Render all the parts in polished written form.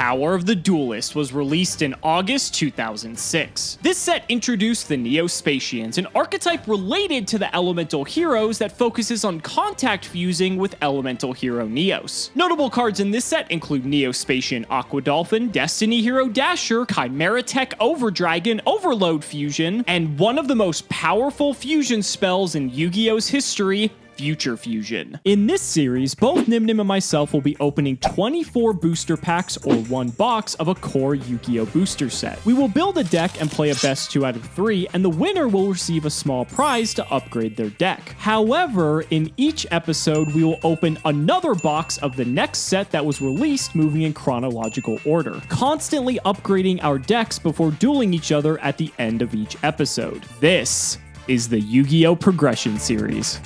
Power of the Duelist was released in August 2006. This set introduced the Neo-Spatians, an archetype related to the elemental heroes that focuses on contact fusing with elemental hero Neos. Notable cards in this set include Neo-Spatian Aquadolphin, Destiny Hero Dasher, Chimera Tech Overdragon, Overload Fusion, and one of the most powerful fusion spells in Yu-Gi-Oh's history, Future Fusion. In this series, both Nyhmnim and myself will be opening 24 booster packs or one box of a core Yu-Gi-Oh booster set. We will build a deck and play a best 2 out of 3, and the winner will receive a small prize to upgrade their deck. However, in each episode, we will open another box of the next set that was released, moving in chronological order, constantly upgrading our decks before dueling each other at the end of each episode. This is the Yu-Gi-Oh Progression Series.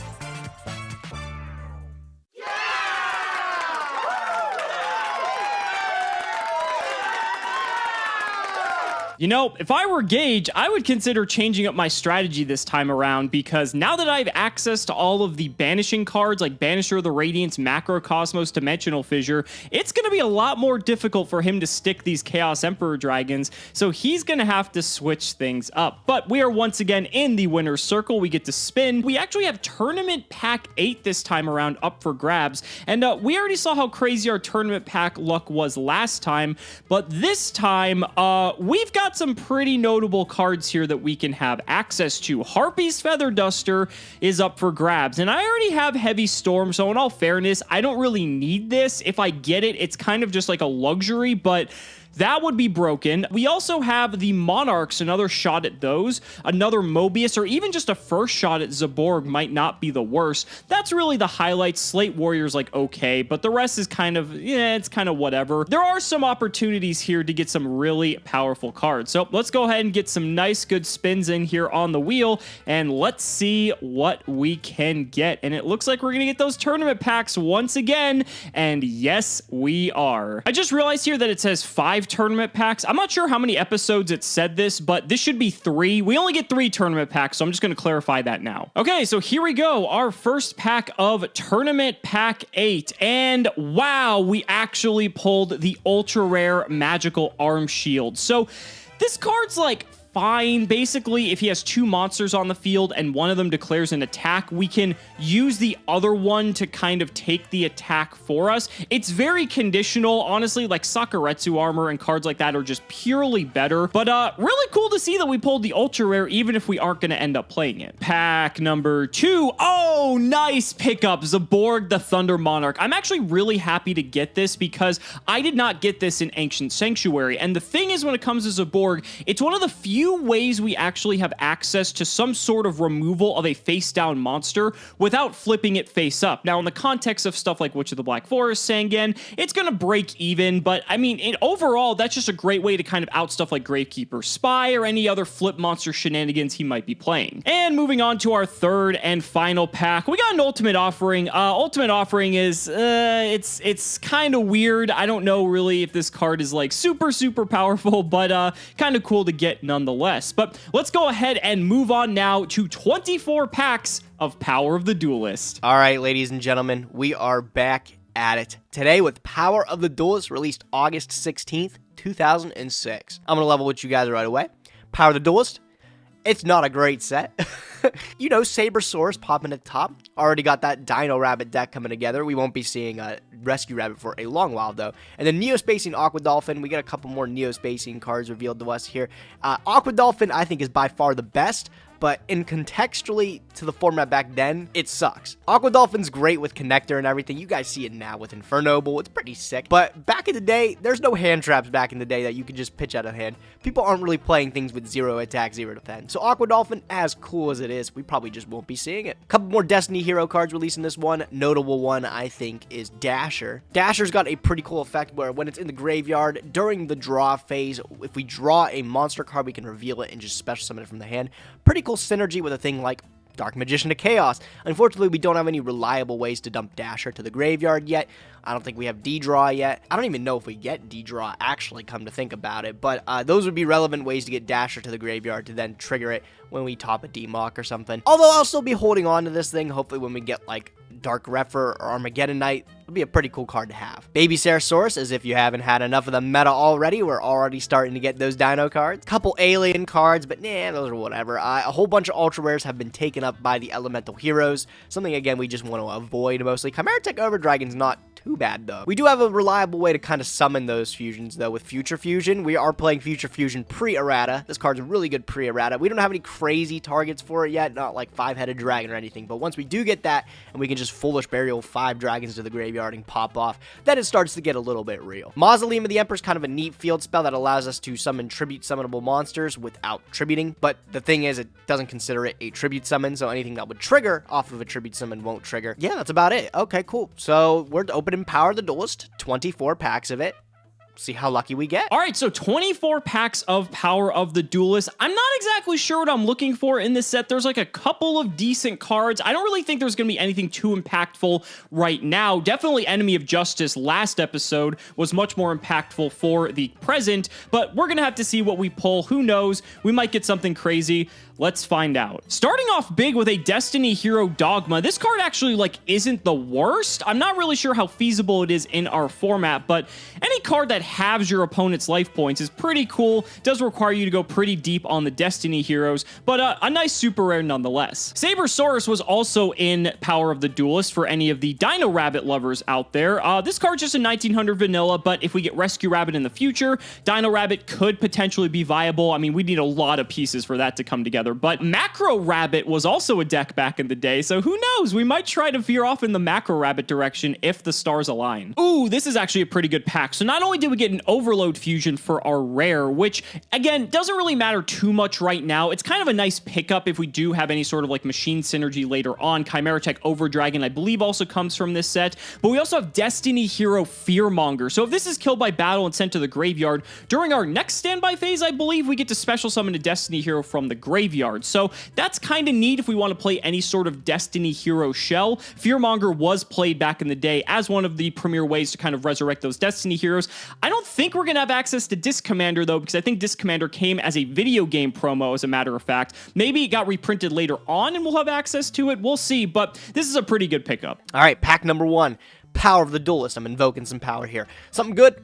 You know, if I were Gage, I would consider changing up my strategy this time around, because now that I have access to all of the banishing cards like Banisher of the Radiance, Macrocosmos, Dimensional Fissure, it's going to be a lot more difficult for him to stick these Chaos Emperor Dragons, so he's going to have to switch things up. But we are once again in the winner's circle. We get to spin. We actually have Tournament Pack 8 this time around up for grabs, and we already saw how crazy our Tournament Pack luck was last time, but this time, we've got some pretty notable cards here that we can have access to. Harpy's Feather Duster is up for grabs, and I already have Heavy Storm, so in all fairness, I don't really need this. If I get it, it's kind of just like a luxury, but that would be broken. We also have the Monarchs, another shot at those. Another Mobius, or even just a first shot at Zaborg might not be the worst. That's really the highlight. Slate Warrior's like okay, but the rest is kind of, yeah, it's kind of whatever. There are some opportunities here to get some really powerful cards. So let's go ahead and get some nice, good spins in here on the wheel, and let's see what we can get. And it looks like we're gonna get those tournament packs once again, and yes, we are. I just realized here that it says 5 tournament packs. I'm not sure how many episodes it said this, but this should be 3. We only get 3 tournament packs, so I'm just going to clarify that now. Okay, so here we go. Our first pack of Tournament Pack 8. And wow, we actually pulled the ultra rare Magical Arm Shield. So this card's like fine. Basically, if he has 2 monsters on the field and one of them declares an attack, we can use the other one to kind of take the attack for us. It's very conditional. Honestly, like Sakuretsu Armor and cards like that are just purely better. But really cool to see that we pulled the ultra rare, even if we aren't going to end up playing it. Pack number 2. Oh, nice pickup. Zaborg the Thunder Monarch. I'm actually really happy to get this because I did not get this in Ancient Sanctuary. And the thing is, when it comes to Zaborg, it's one of the few ways we actually have access to some sort of removal of a face-down monster without flipping it face up. Now, in the context of stuff like Witch of the Black Forest, Sangan, it's going to break even, but I mean, overall, that's just a great way to kind of out stuff like Gravekeeper Spy or any other flip monster shenanigans he might be playing. And moving on to our third and final pack, we got an Ultimate Offering. Ultimate Offering is, it's kind of weird. I don't know really if this card is like super powerful, but kind of cool to get nonetheless. But let's go ahead and move on now to 24 packs of Power of the Duelist. All right, ladies and gentlemen, we are back at it today with Power of the Duelist, released August 16th, 2006. I'm going to level with you guys right away. Power of the Duelist, it's not a great set. You know, Sabersaurus popping at the top. Already got that Dino Rabbit deck coming together. We won't be seeing a Rescue Rabbit for a long while, though. And then Neo-Spacing Aquadolphin. We got a couple more Neo-Spacing cards revealed to us here. Aquadolphin, I think, is by far the best, but in contextually to the format back then, it sucks. Aquadolphin's great with Connector and everything. You guys see it now with Infernoble. It's pretty sick. But back in the day, there's no hand traps back in the day that you could just pitch out of hand. People aren't really playing things with 0 attack, 0 defense. So Aquadolphin, as cool as it is, we probably just won't be seeing it. A couple more Destiny Hero cards released in this one. Notable one, I think, is Dasher. Dasher's got a pretty cool effect where when it's in the graveyard, during the draw phase, if we draw a monster card, we can reveal it and just special summon it from the hand. Pretty cool synergy with a thing like Dark Magician to Chaos. Unfortunately, we don't have any reliable ways to dump Dasher to the graveyard yet. I don't think we have D-Draw yet. I don't even know if we get D-Draw, actually, come to think about it. But those would be relevant ways to get Dasher to the graveyard to then trigger it when we top a D-Mock or something. Although I'll still be holding on to this thing, hopefully when we get, like, Dark Refer, or Armageddon Knight. It'll be a pretty cool card to have. Baby Ceratosaurus, as if you haven't had enough of the meta already. We're already starting to get those dino cards. Couple alien cards, but nah, those are whatever. A whole bunch of ultra rares have been taken up by the elemental heroes. Something, again, we just want to avoid mostly. Chimera-Tech Overdragon's not too bad, though. We do have a reliable way to kind of summon those fusions, though, with Future Fusion. We are playing Future Fusion pre-errata. This card's a really good pre-errata. We don't have any crazy targets for it yet, not like 5-headed dragon or anything, but once we do get that, and we can just Foolish Burial 5 dragons to the graveyard and pop off, then it starts to get a little bit real. Mausoleum of the Emperor is kind of a neat field spell that allows us to summon tribute summonable monsters without tributing, but the thing is, it doesn't consider it a tribute summon, so anything that would trigger off of a tribute summon won't trigger. Yeah, that's about it. Okay, cool. So we're opening Power of the Duelist, 24 packs of it. See how lucky we get. All right, so 24 packs of Power of the Duelist. I'm not exactly sure what I'm looking for in this set. There's like a couple of decent cards. I don't really think there's going to be anything too impactful right now. Definitely Enemy of Justice last episode was much more impactful for the present, but we're going to have to see what we pull. Who knows? We might get something crazy. Let's find out. Starting off big with a Destiny Hero Dogma. This card actually isn't the worst. I'm not really sure how feasible it is in our format, but any card that halves your opponent's life points is pretty cool. Does require you to go pretty deep on the Destiny heroes, but a nice super rare nonetheless. Sabersaurus was also in Power of the Duelist for any of the Dino Rabbit lovers out there. This card's just a 1900 vanilla, but if we get Rescue Rabbit in the future, Dino Rabbit could potentially be viable. I mean, we need a lot of pieces for that to come together. But Macro Rabbit was also a deck back in the day, so who knows? We might try to veer off in the Macro Rabbit direction if the stars align. Ooh, this is actually a pretty good pack. So not only did we get an Overload Fusion for our rare, which, again, doesn't really matter too much right now. It's kind of a nice pickup if we do have any sort of machine synergy later on. Chimera-Tech Overdragon, I believe, also comes from this set. But we also have Destiny Hero Fearmonger. So if this is killed by battle and sent to the graveyard, during our next standby phase, I believe we get to special summon a Destiny Hero from the graveyard. So that's kind of neat if we want to play any sort of Destiny Hero shell. Fearmonger was played back in the day as one of the premier ways to kind of resurrect those Destiny heroes. I don't think we're going to have access to Disc Commander, though, because I think Disc Commander came as a video game promo, as a matter of fact. Maybe it got reprinted later on and we'll have access to it. We'll see, but this is a pretty good pickup. All right, pack number 1, Power of the Duelist. I'm invoking some power here. Something good?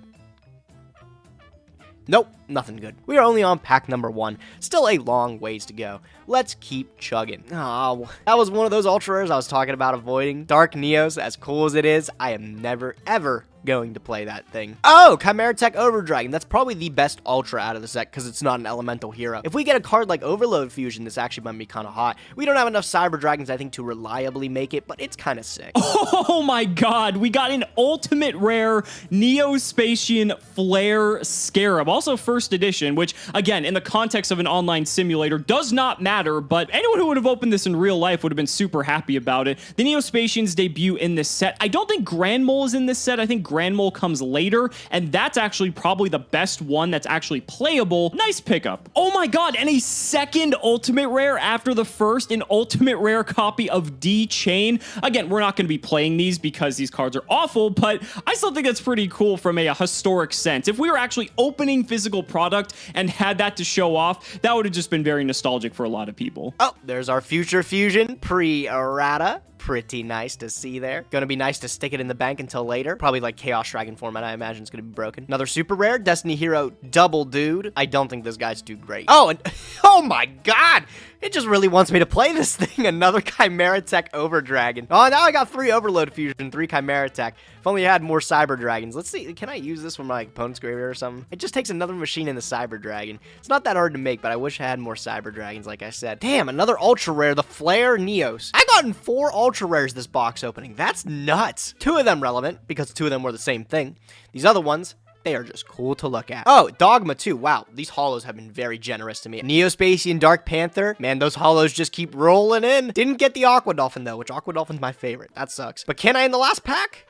Nope, nothing good. We are only on pack number 1. Still a long ways to go. Let's keep chugging. Oh, that was one of those ultra rares I was talking about avoiding. Dark Neos, as cool as it is, I am never, ever going to play that thing. Oh, Chimera-Tech Overdragon. That's probably the best ultra out of the set because it's not an elemental hero. If we get a card like Overload Fusion, this actually might be kind of hot. We don't have enough Cyber Dragons, I think, to reliably make it, but it's kind of sick. Oh my god, we got an ultimate rare Neospatian Flare Scarab, also first edition, which, again, in the context of an online simulator, does not matter, but anyone who would have opened this in real life would have been super happy about it. The Neospatians debut in this set. I don't think Grand Mole is in this set. I think Grand Mole comes later, and that's actually probably the best one that's actually playable. Nice pickup. Oh my god, and a second ultimate rare after the first, an ultimate rare copy of D-Chain. Again, we're not going to be playing these because these cards are awful, but I still think that's pretty cool from a historic sense. If we were actually opening physical product and had that to show off, that would have just been very nostalgic for a lot of people. Oh, there's our Future Fusion pre-errata. Pretty nice to see there. Gonna be nice to stick it in the bank until later. Probably like Chaos Dragon format, I imagine it's gonna be broken. Another super rare, Destiny Hero Double Dude. I don't think this guy's too great. Oh, and oh my god! It just really wants me to play this thing. Another Chimera-Tech Overdragon. Oh, now I got 3 Overload Fusion, 3 Chimera-Tech. If only I had more Cyber Dragons. Let's see, can I use this from my opponent's graveyard or something? It just takes another machine in the Cyber Dragon. It's not that hard to make, but I wish I had more Cyber Dragons, like I said. Damn, another ultra rare, the Flare Neos. I gotten 4 ultra rares this box opening. That's nuts. 2 of them relevant, because 2 of them were the same thing. These other ones, they are just cool to look at. Oh, Dogma too. Wow, these holos have been very generous to me. Neospatian Dark Panther. Man, those holos just keep rolling in. Didn't get the Aqua Dolphin though, which Aqua Dolphin's my favorite. That sucks. But can I in the last pack?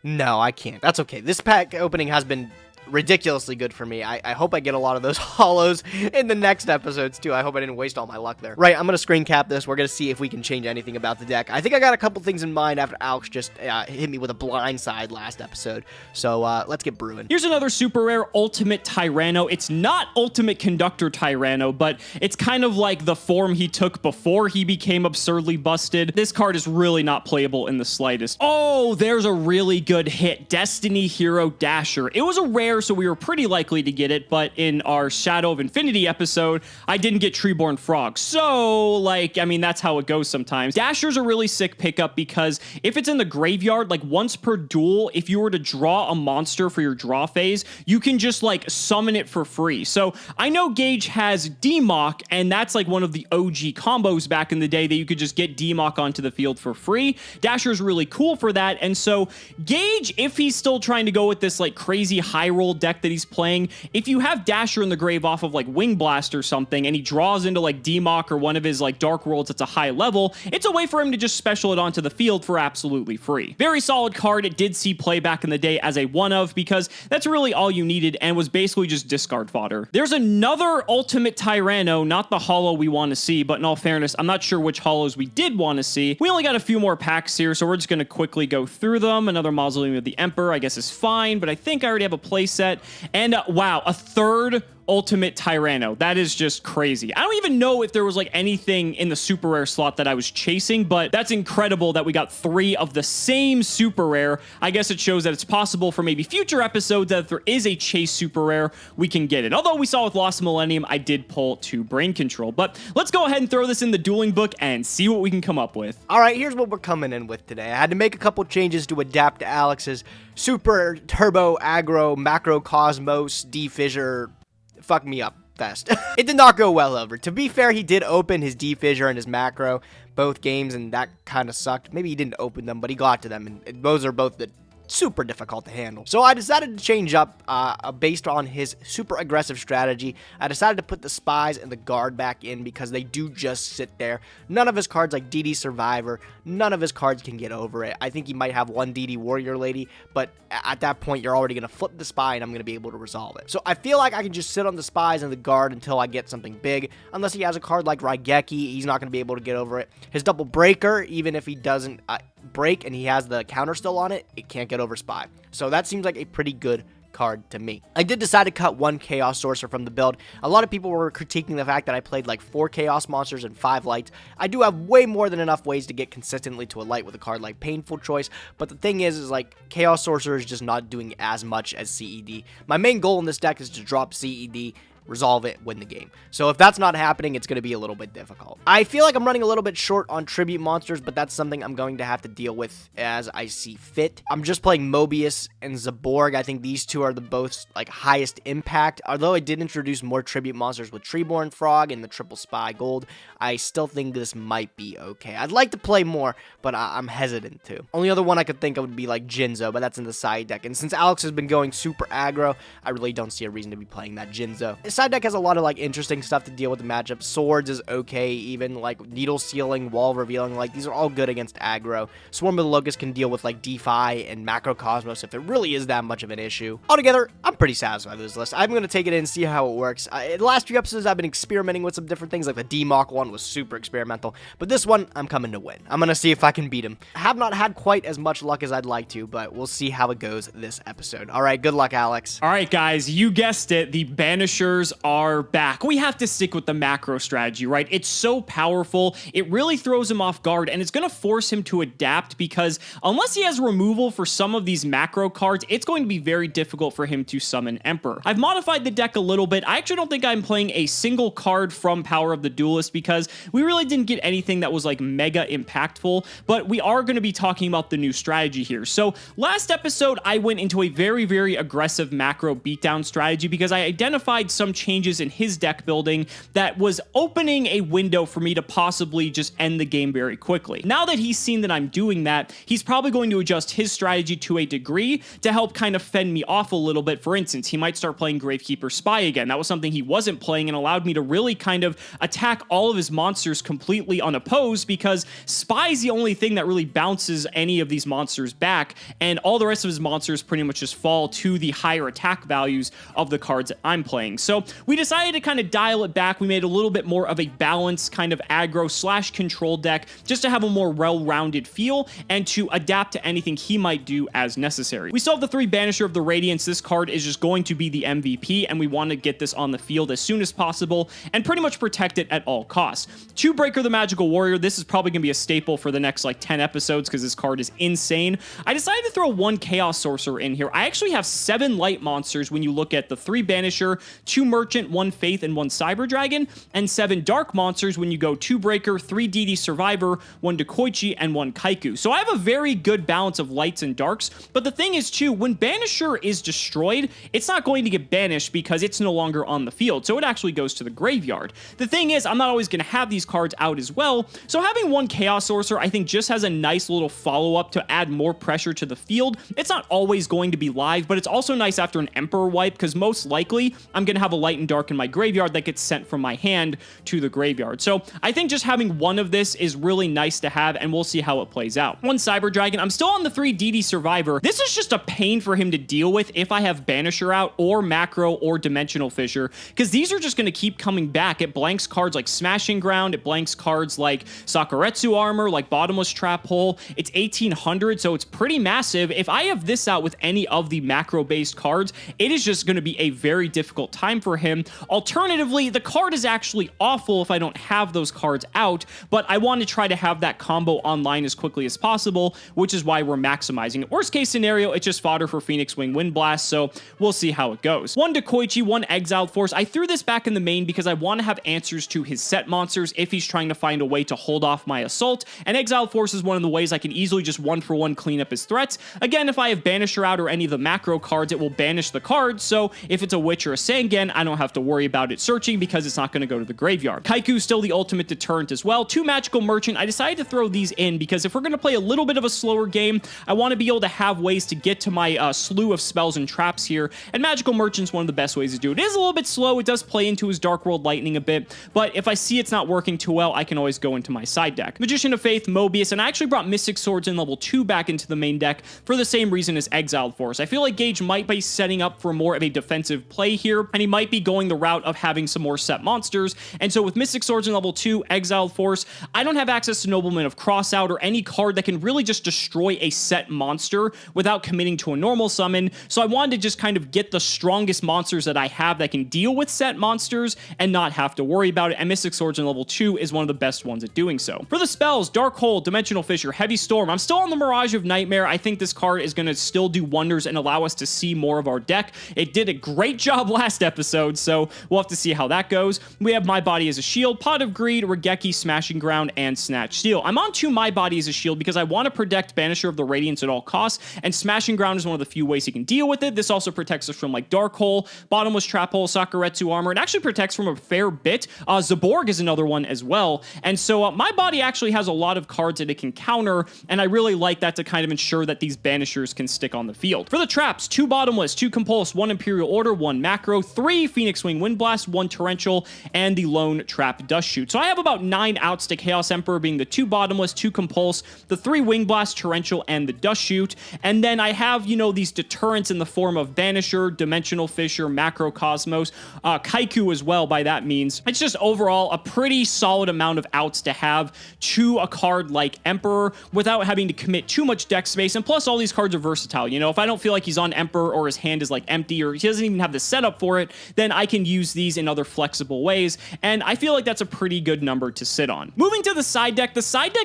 No, I can't. That's okay. This pack opening has been ridiculously good for me. I hope I get a lot of those hollows in the next episodes too. I hope I didn't waste all my luck there. Right, I'm gonna screen cap this. We're gonna see if we can change anything about the deck. I think I got a couple things in mind after Alex just hit me with a blind side last episode. So let's get brewing. Here's another super rare Ultimate Tyranno. It's not Ultimate Conductor Tyranno, but it's kind of like the form he took before he became absurdly busted. This card is really not playable in the slightest. Oh, there's a really good hit. Destiny Hero Dasher. It was a rare, so we were pretty likely to get it, but in our Shadow of Infinity episode, I didn't get Treeborn Frog. So, like, I mean, that's how it goes sometimes. Dasher's a really sick pickup because if it's in the graveyard, like once per duel, if you were to draw a monster for your draw phase, you can just like summon it for free. So I know Gage has DMOC, and that's like one of the OG combos back in the day that you could just get DMOC onto the field for free. Dasher's really cool for that, and so Gage, if he's still trying to go with this like crazy high roll deck that he's playing, if you have Dasher in the grave off of like Wing Blast or something, and he draws into like DMOC or one of his like Dark Worlds that's a high level, it's a way for him to just special it onto the field for absolutely free. Very solid card. It did see play back in the day as a one of, because that's really all you needed and was basically just discard fodder. There's another Ultimate Tyranno, not the holo we want to see, but in all fairness, I'm not sure which holos we did want to see. We only got a few more packs here, so we're just going to quickly go through them. Another Mausoleum of the Emperor, I guess, is fine, but I think I already have a playset. And wow, a third Ultimate Tyranno. That is just crazy. I don't even know if there was like anything in the super rare slot that I was chasing, but that's incredible that we got 3 of the same super rare. I guess it shows that it's possible for maybe future episodes that if there is a chase super rare, we can get it. Although we saw with Lost Millennium, I did pull 2 Brain Control. But let's go ahead and throw this in the dueling book and see what we can come up with. All right, here's what we're coming in with today. I had to make a couple changes to adapt to Alex's super turbo aggro macro cosmos defissure fuck me up fest. It did not go well over. To be fair, he did open his defissure and his macro both games, and that kind of sucked. Maybe he didn't open them, but he got to them, and those are both the super difficult to handle. So I decided to change up based on his super aggressive strategy. I decided to put the spies and the guard back in because they do just sit there. None of his cards like DD Survivor, none of his cards can get over it. I think he might have one DD Warrior Lady, but at that point you're already going to flip the spy and I'm going to be able to resolve it. So I feel like I can just sit on the spies and the guard until I get something big. Unless he has a card like Raigeki, he's not going to be able to get over it. His double breaker, even if he doesn't break and he has the counter still on it, it can't get over spy. So that seems like a pretty good card to me. I did decide to cut 1 Chaos Sorcerer from the build. A lot of people were critiquing the fact that I played like 4 Chaos Monsters and 5 Lights. I do have way more than enough ways to get consistently to a Light with a card like Painful Choice, but the thing is like Chaos Sorcerer is just not doing as much as CED. My main goal in this deck is to drop CED, resolve it, win the game. So if that's not happening, it's going to be a little bit difficult. I feel like I'm running a little bit short on tribute monsters, but that's something I'm going to have to deal with as I see fit. I'm just playing Mobius and Zaborg. I think these two are the both like highest impact. Although I did introduce more tribute monsters with Treeborn Frog and the Triple Spy Gold, I still think this might be okay. I'd like to play more, but I'm hesitant to. Only other one I could think of would be like Jinzo, but that's in the side deck. And since Alex has been going super aggro, I really don't see a reason to be playing that Jinzo. Side deck has a lot of like interesting stuff to deal with the matchup. Swords is okay, even like Needle Sealing, Wall Revealing, like these are all good against aggro. Swarm of the Locust can deal with like DeFi and Macro Cosmos if it really is that much of an issue. Altogether, I'm pretty satisfied with this list. I'm going to take it in and see how it works. In the last few episodes, I've been experimenting with some different things, like the DMOC one was super experimental, but this one, I'm coming to win. I'm going to see if I can beat him. I have not had quite as much luck as I'd like to, but we'll see how it goes this episode. All right, good luck, Alex. All right, guys, you guessed it. The Banishers are back. We have to stick with the macro strategy, right? It's so powerful. It really throws him off guard, and it's going to force him to adapt because unless he has removal for some of these macro cards, it's going to be very difficult for him to summon Emperor. I've modified the deck a little bit. I actually don't think I'm playing a single card from Power of the Duelist because we really didn't get anything that was like mega impactful, but we are going to be talking about the new strategy here. So last episode, I went into a very, very aggressive macro beatdown strategy because I identified some changes in his deck building that was opening a window for me to possibly just end the game very quickly. Now that he's seen that I'm doing that, he's probably going to adjust his strategy to a degree to help kind of fend me off a little bit. For instance, he might start playing Gravekeeper Spy again. That was something he wasn't playing and allowed me to really kind of attack all of his monsters completely unopposed, because Spy is the only thing that really bounces any of these monsters back, and all the rest of his monsters pretty much just fall to the higher attack values of the cards that I'm playing. So we decided to kind of dial it back. We made a little bit more of a balanced kind of aggro slash control deck just to have a more well-rounded feel and to adapt to anything he might do as necessary. We still have the 3 Banisher of the Radiance. This card is just going to be the MVP, and we want to get this on the field as soon as possible and pretty much protect it at all costs. 2 Breaker the Magical Warrior. This is probably going to be a staple for the next like 10 episodes because this card is insane. I decided to throw 1 Chaos Sorcerer in here. I actually have 7 light monsters when you look at the 3 Banisher, 2 Merchant, 1 Faith, and 1 Cyber Dragon, and 7 Dark monsters when you go 2 Breaker, 3 DD Survivor, 1 Dekoichi, and 1 Kaiku. So I have a very good balance of lights and darks, but the thing is too, when Banisher is destroyed, it's not going to get banished because it's no longer on the field, so it actually goes to the graveyard. The thing is, I'm not always going to have these cards out as well, so having 1 Chaos Sorcerer I think just has a nice little follow-up to add more pressure to the field. It's not always going to be live, but it's also nice after an Emperor wipe, because most likely I'm going to have a light and dark in my graveyard that gets sent from my hand to the graveyard. So I think just having 1 of this is really nice to have, and we'll see how it plays out. 1 Cyber Dragon. I'm still on the 3 DD Survivor. This is just a pain for him to deal with if I have Banisher out or Macro or Dimensional Fissure, because these are just going to keep coming back. It blanks cards like Smashing Ground. It blanks cards like Sakuretsu Armor, like Bottomless Trap Hole. It's 1800, so it's pretty massive. If I have this out with any of the macro-based cards, it is just going to be a very difficult time for him. Alternatively, the card is actually awful if I don't have those cards out, but I want to try to have that combo online as quickly as possible, which is why we're maximizing it. Worst case scenario, it's just fodder for Phoenix Wing Wind Blast, so we'll see how it goes. 1 Dekoichi, 1 Exiled Force. I threw this back in the main because I want to have answers to his set monsters if he's trying to find a way to hold off my assault, and Exiled Force is one of the ways I can easily just 1-for-1 clean up his threats. Again, if I have Banisher out or any of the macro cards, it will banish the cards, so if it's a Witch or a Sangan, I don't have to worry about it searching because it's not going to go to the graveyard. Kaiku is still the ultimate deterrent as well. 2 Magical Merchant. I decided to throw these in because if we're going to play a little bit of a slower game, I want to be able to have ways to get to my slew of spells and traps here, and Magical Merchant's one of the best ways to do it. It is a little bit slow. It does play into his Dark World Lightning a bit, but if I see it's not working too well, I can always go into my side deck. Magician of Faith, Mobius, and I actually brought Mystic Swords in level 2 back into the main deck for the same reason as Exiled Force. I feel like Gage might be setting up for more of a defensive play here, and he might be going the route of having some more set monsters, and so with Mystic Swords in level 2, Exiled Force, I don't have access to Nobleman of Crossout or any card that can really just destroy a set monster without committing to a normal summon, so I wanted to just kind of get the strongest monsters that I have that can deal with set monsters and not have to worry about it, and Mystic Swords in level 2 is one of the best ones at doing so. For the spells, Dark Hole, Dimensional Fissure, Heavy Storm, I'm still on the Mirage of Nightmare. I think this card is going to still do wonders and allow us to see more of our deck. It did a great job last episode, so we'll have to see how that goes. We have My Body as a Shield, Pot of Greed, Regeki, Smashing Ground, and Snatch Steel. I'm on 2 My Body as a Shield because I want to protect Banisher of the Radiance at all costs, and Smashing Ground is one of the few ways he can deal with it. This also protects us from like Dark Hole, Bottomless Trap Hole, Sakuretsu Armor. It actually protects from a fair bit. Zaborg is another one as well, and so My Body actually has a lot of cards that it can counter, and I really like that to kind of ensure that these Banishers can stick on the field. For the traps, 2 Bottomless, 2 Compulse, 1 Imperial Order, 1 Macro, 3 Phoenix Wing Wind Blast, 1 Torrential, and the lone Trap Dust Shoot. So I have about 9 outs to Chaos Emperor, being the 2 Bottomless, 2 Compulse, the 3 Wing Blast, Torrential, and the Dust Shoot, and then I have, you know, these deterrents in the form of Banisher, Dimensional Fissure, Macro Cosmos, Kaiku as well by that means. It's just overall a pretty solid amount of outs to have to a card like Emperor without having to commit too much deck space, and plus all these cards are versatile. You know, if I don't feel like he's on Emperor or his hand is like empty or he doesn't even have the setup for it, then I can use these in other flexible ways, and I feel like that's a pretty good number to sit on. Moving to the side deck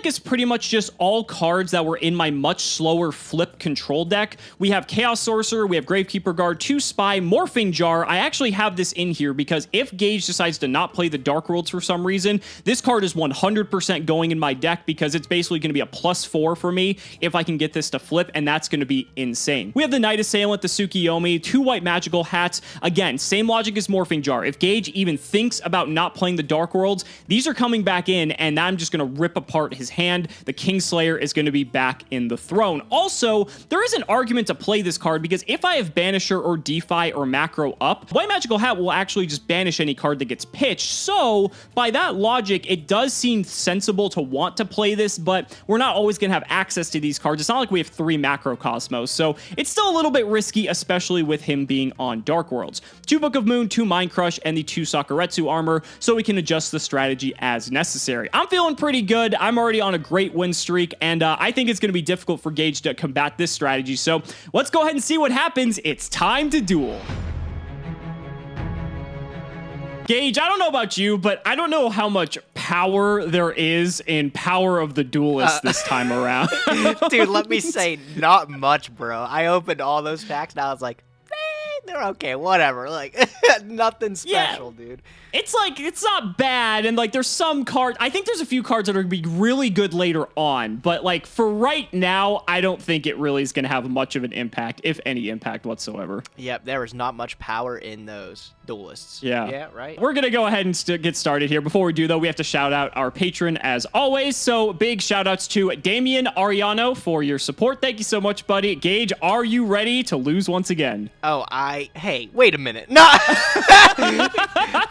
is pretty much just all cards that were in my much slower flip control deck. We have Chaos Sorcerer, we have Gravekeeper Guard, 2 Spy, Morphing Jar. I actually have this in here because if Gage decides to not play the Dark Worlds for some reason, this card is 100% going in my deck because it's basically going to be a +4 for me if I can get this to flip, and that's going to be insane. We have the Night Assailant, the Tsukiyomi, 2 White Magical Hats. Again, same logic is Morphing Jar. If Gage even thinks about not playing the Dark Worlds, these are coming back in, and I'm just going to rip apart his hand. The Kingslayer is going to be back in the throne. Also, there is an argument to play this card, because if I have Banisher or DeFi or Macro up, White Magical Hat will actually just banish any card that gets pitched. So, by that logic, it does seem sensible to want to play this, but we're not always going to have access to these cards. It's not like we have 3 Macrocosmos, so it's still a little bit risky, especially with him being on Dark Worlds. 2 Book of Moon, 2 Mind Crush, and the 2 Sakuretsu armor, so we can adjust the strategy as necessary. I'm feeling pretty good. I'm already on a great win streak, and I think it's going to be difficult for Gage to combat this strategy, so let's go ahead and see what happens. It's time to duel. Gage, I don't know about you, but I don't know how much power there is in Power of the Duelist this time around. Dude, let me say, not much, bro. I opened all those packs, and I was like, they're okay, whatever. Like, nothing special, dude. It's like, it's not bad, and like, there's some cards, I think there's a few cards that are gonna be really good later on, but like, for right now, I don't think it really is gonna have much of an impact, if any impact whatsoever. Yep, there is not much power in those duelists. Yeah. Yeah, right? We're gonna go ahead and get started here. Before we do, though, we have to shout out our patron as always, so big shout outs to Damian Ariano for your support. Thank you so much, buddy. Gage, are you ready to lose once again? Oh, hey, wait a minute. No!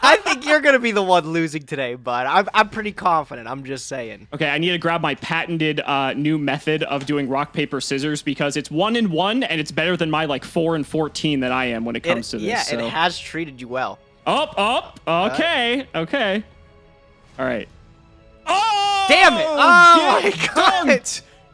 I think you're gonna be the one losing today, bud. I'm pretty confident. I'm just saying. Okay, I need to grab my patented new method of doing rock, paper, scissors, because it's 1-1, and it's better than my like 4-14 that I am when it comes to this. Yeah, so. It has treated you well. Up. Okay. All right. Oh! Damn it! Oh my god!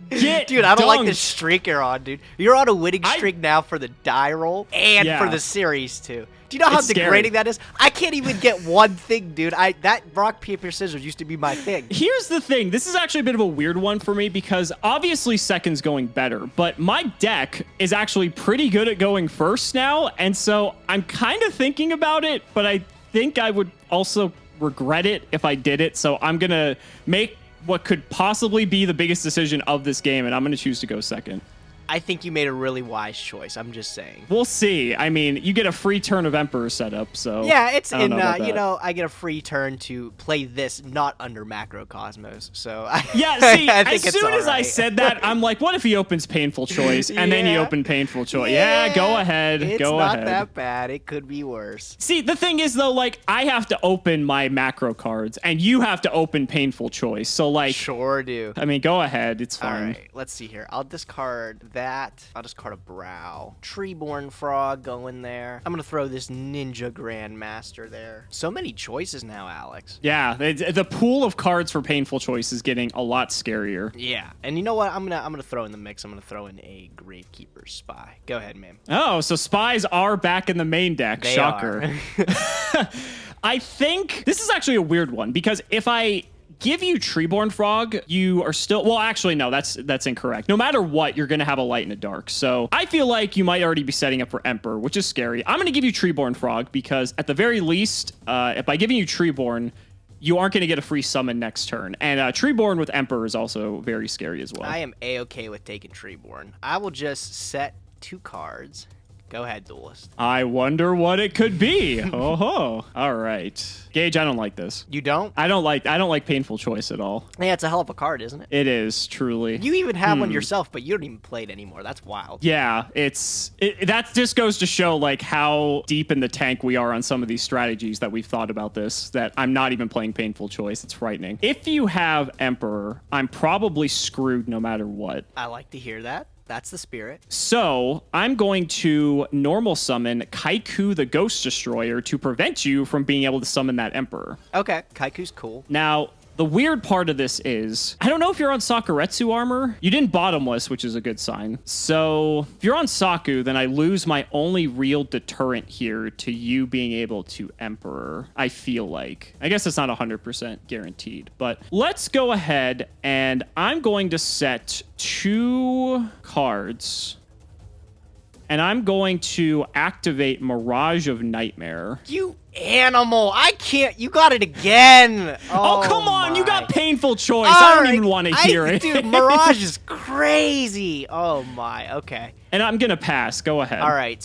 Dude, I don't like this streak you're on, dude. You're on a winning streak now for the die roll and for the series too. Do you know how degrading that is? I can't even get one thing, dude. That rock, paper, scissors used to be my thing. Here's the thing. This is actually a bit of a weird one for me, because obviously second's going better, but my deck is actually pretty good at going first now, and so I'm kind of thinking about it, but I think I would also regret it if I did it, so I'm going to make what could possibly be the biggest decision of this game, and I'm going to choose to go second. I think you made a really wise choice. I'm just saying. We'll see. I mean, you get a free turn of Emperor setup, so yeah, it's in. You know, I get a free turn to play this not under Macrocosmos. So yeah, see, as soon as I said that, I'm like, what if he opens Painful Choice, and then he opened Painful Choice? Yeah, go ahead. It's go not ahead. that bad. It could be worse. See, the thing is though, like, I have to open my macro cards, and you have to open Painful Choice. So like, sure do. I mean, go ahead. It's fine. All right, let's see here. I'll discard that. I'll discard a Brow. Treeborn Frog going there. I'm gonna throw this Ninja Grandmaster there. So many choices now, Alex. Yeah, the pool of cards for Painful Choice is getting a lot scarier. Yeah, and you know what? I'm gonna throw in the mix. I'm gonna throw in a Gravekeeper Spy. Go ahead, man. Oh, so spies are back in the main deck. They Shocker. I think this is actually a weird one, because if I give you Treeborn Frog, you are still... Well, actually, no, that's incorrect. No matter what, you're going to have a light and a dark. So I feel like you might already be setting up for Emperor, which is scary. I'm going to give you Treeborn Frog, because at the very least, by giving you Treeborn, you aren't going to get a free summon next turn. And Treeborn with Emperor is also very scary as well. I am A-okay with taking Treeborn. I will just set 2 cards. Go ahead, Duelist. I wonder what it could be. Oh, all right. Gage, I don't like this. You don't? I don't like Painful Choice at all. Yeah, it's a hell of a card, isn't it? It is, truly. You even have one yourself, but you don't even play it anymore. That's wild. Yeah, that just goes to show like how deep in the tank we are on some of these strategies that we've thought about this, that I'm not even playing Painful Choice. It's frightening. If you have Emperor, I'm probably screwed no matter what. I like to hear that. That's the spirit. So I'm going to normal summon Kaiku the Ghost Destroyer to prevent you from being able to summon that Emperor. Okay, Kaiku's cool. Now, the weird part of this is, I don't know if you're on Sakuretsu armor. You didn't bottomless, which is a good sign. So if you're on Saku, then I lose my only real deterrent here to you being able to Emperor, I feel like. I guess it's not 100% guaranteed, but let's go ahead and I'm going to set 2 cards. And I'm going to activate Mirage of Nightmare. You animal. I can't. You got it again. Oh come on. You got Painful Choice. All I don't right. even want to hear it. Dude, Mirage is crazy. Oh, my. Okay. And I'm going to pass. Go ahead. All right.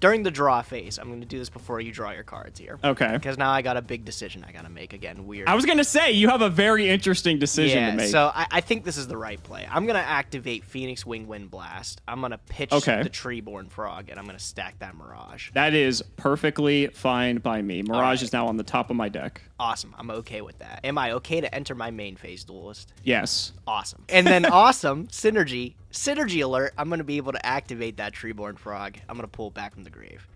during the draw phase, I'm going to do this before you draw your cards here. Okay. Because now I got a big decision I got to make again. Weird. I was going to say, you have a very interesting decision to make. So I think this is the right play. I'm going to activate Phoenix Wing Wind Blast. I'm going to pitch the Treeborn Frog, and I'm going to stack that Mirage. That is perfectly fine by me. Mirage is now on the top of my deck. Awesome. I'm okay with that. Am I okay to enter my main phase, Duelist? Yes. Awesome. And then awesome, Synergy alert. I'm going to be able to activate that Treeborn Frog. I'm going to pull it back from the grave.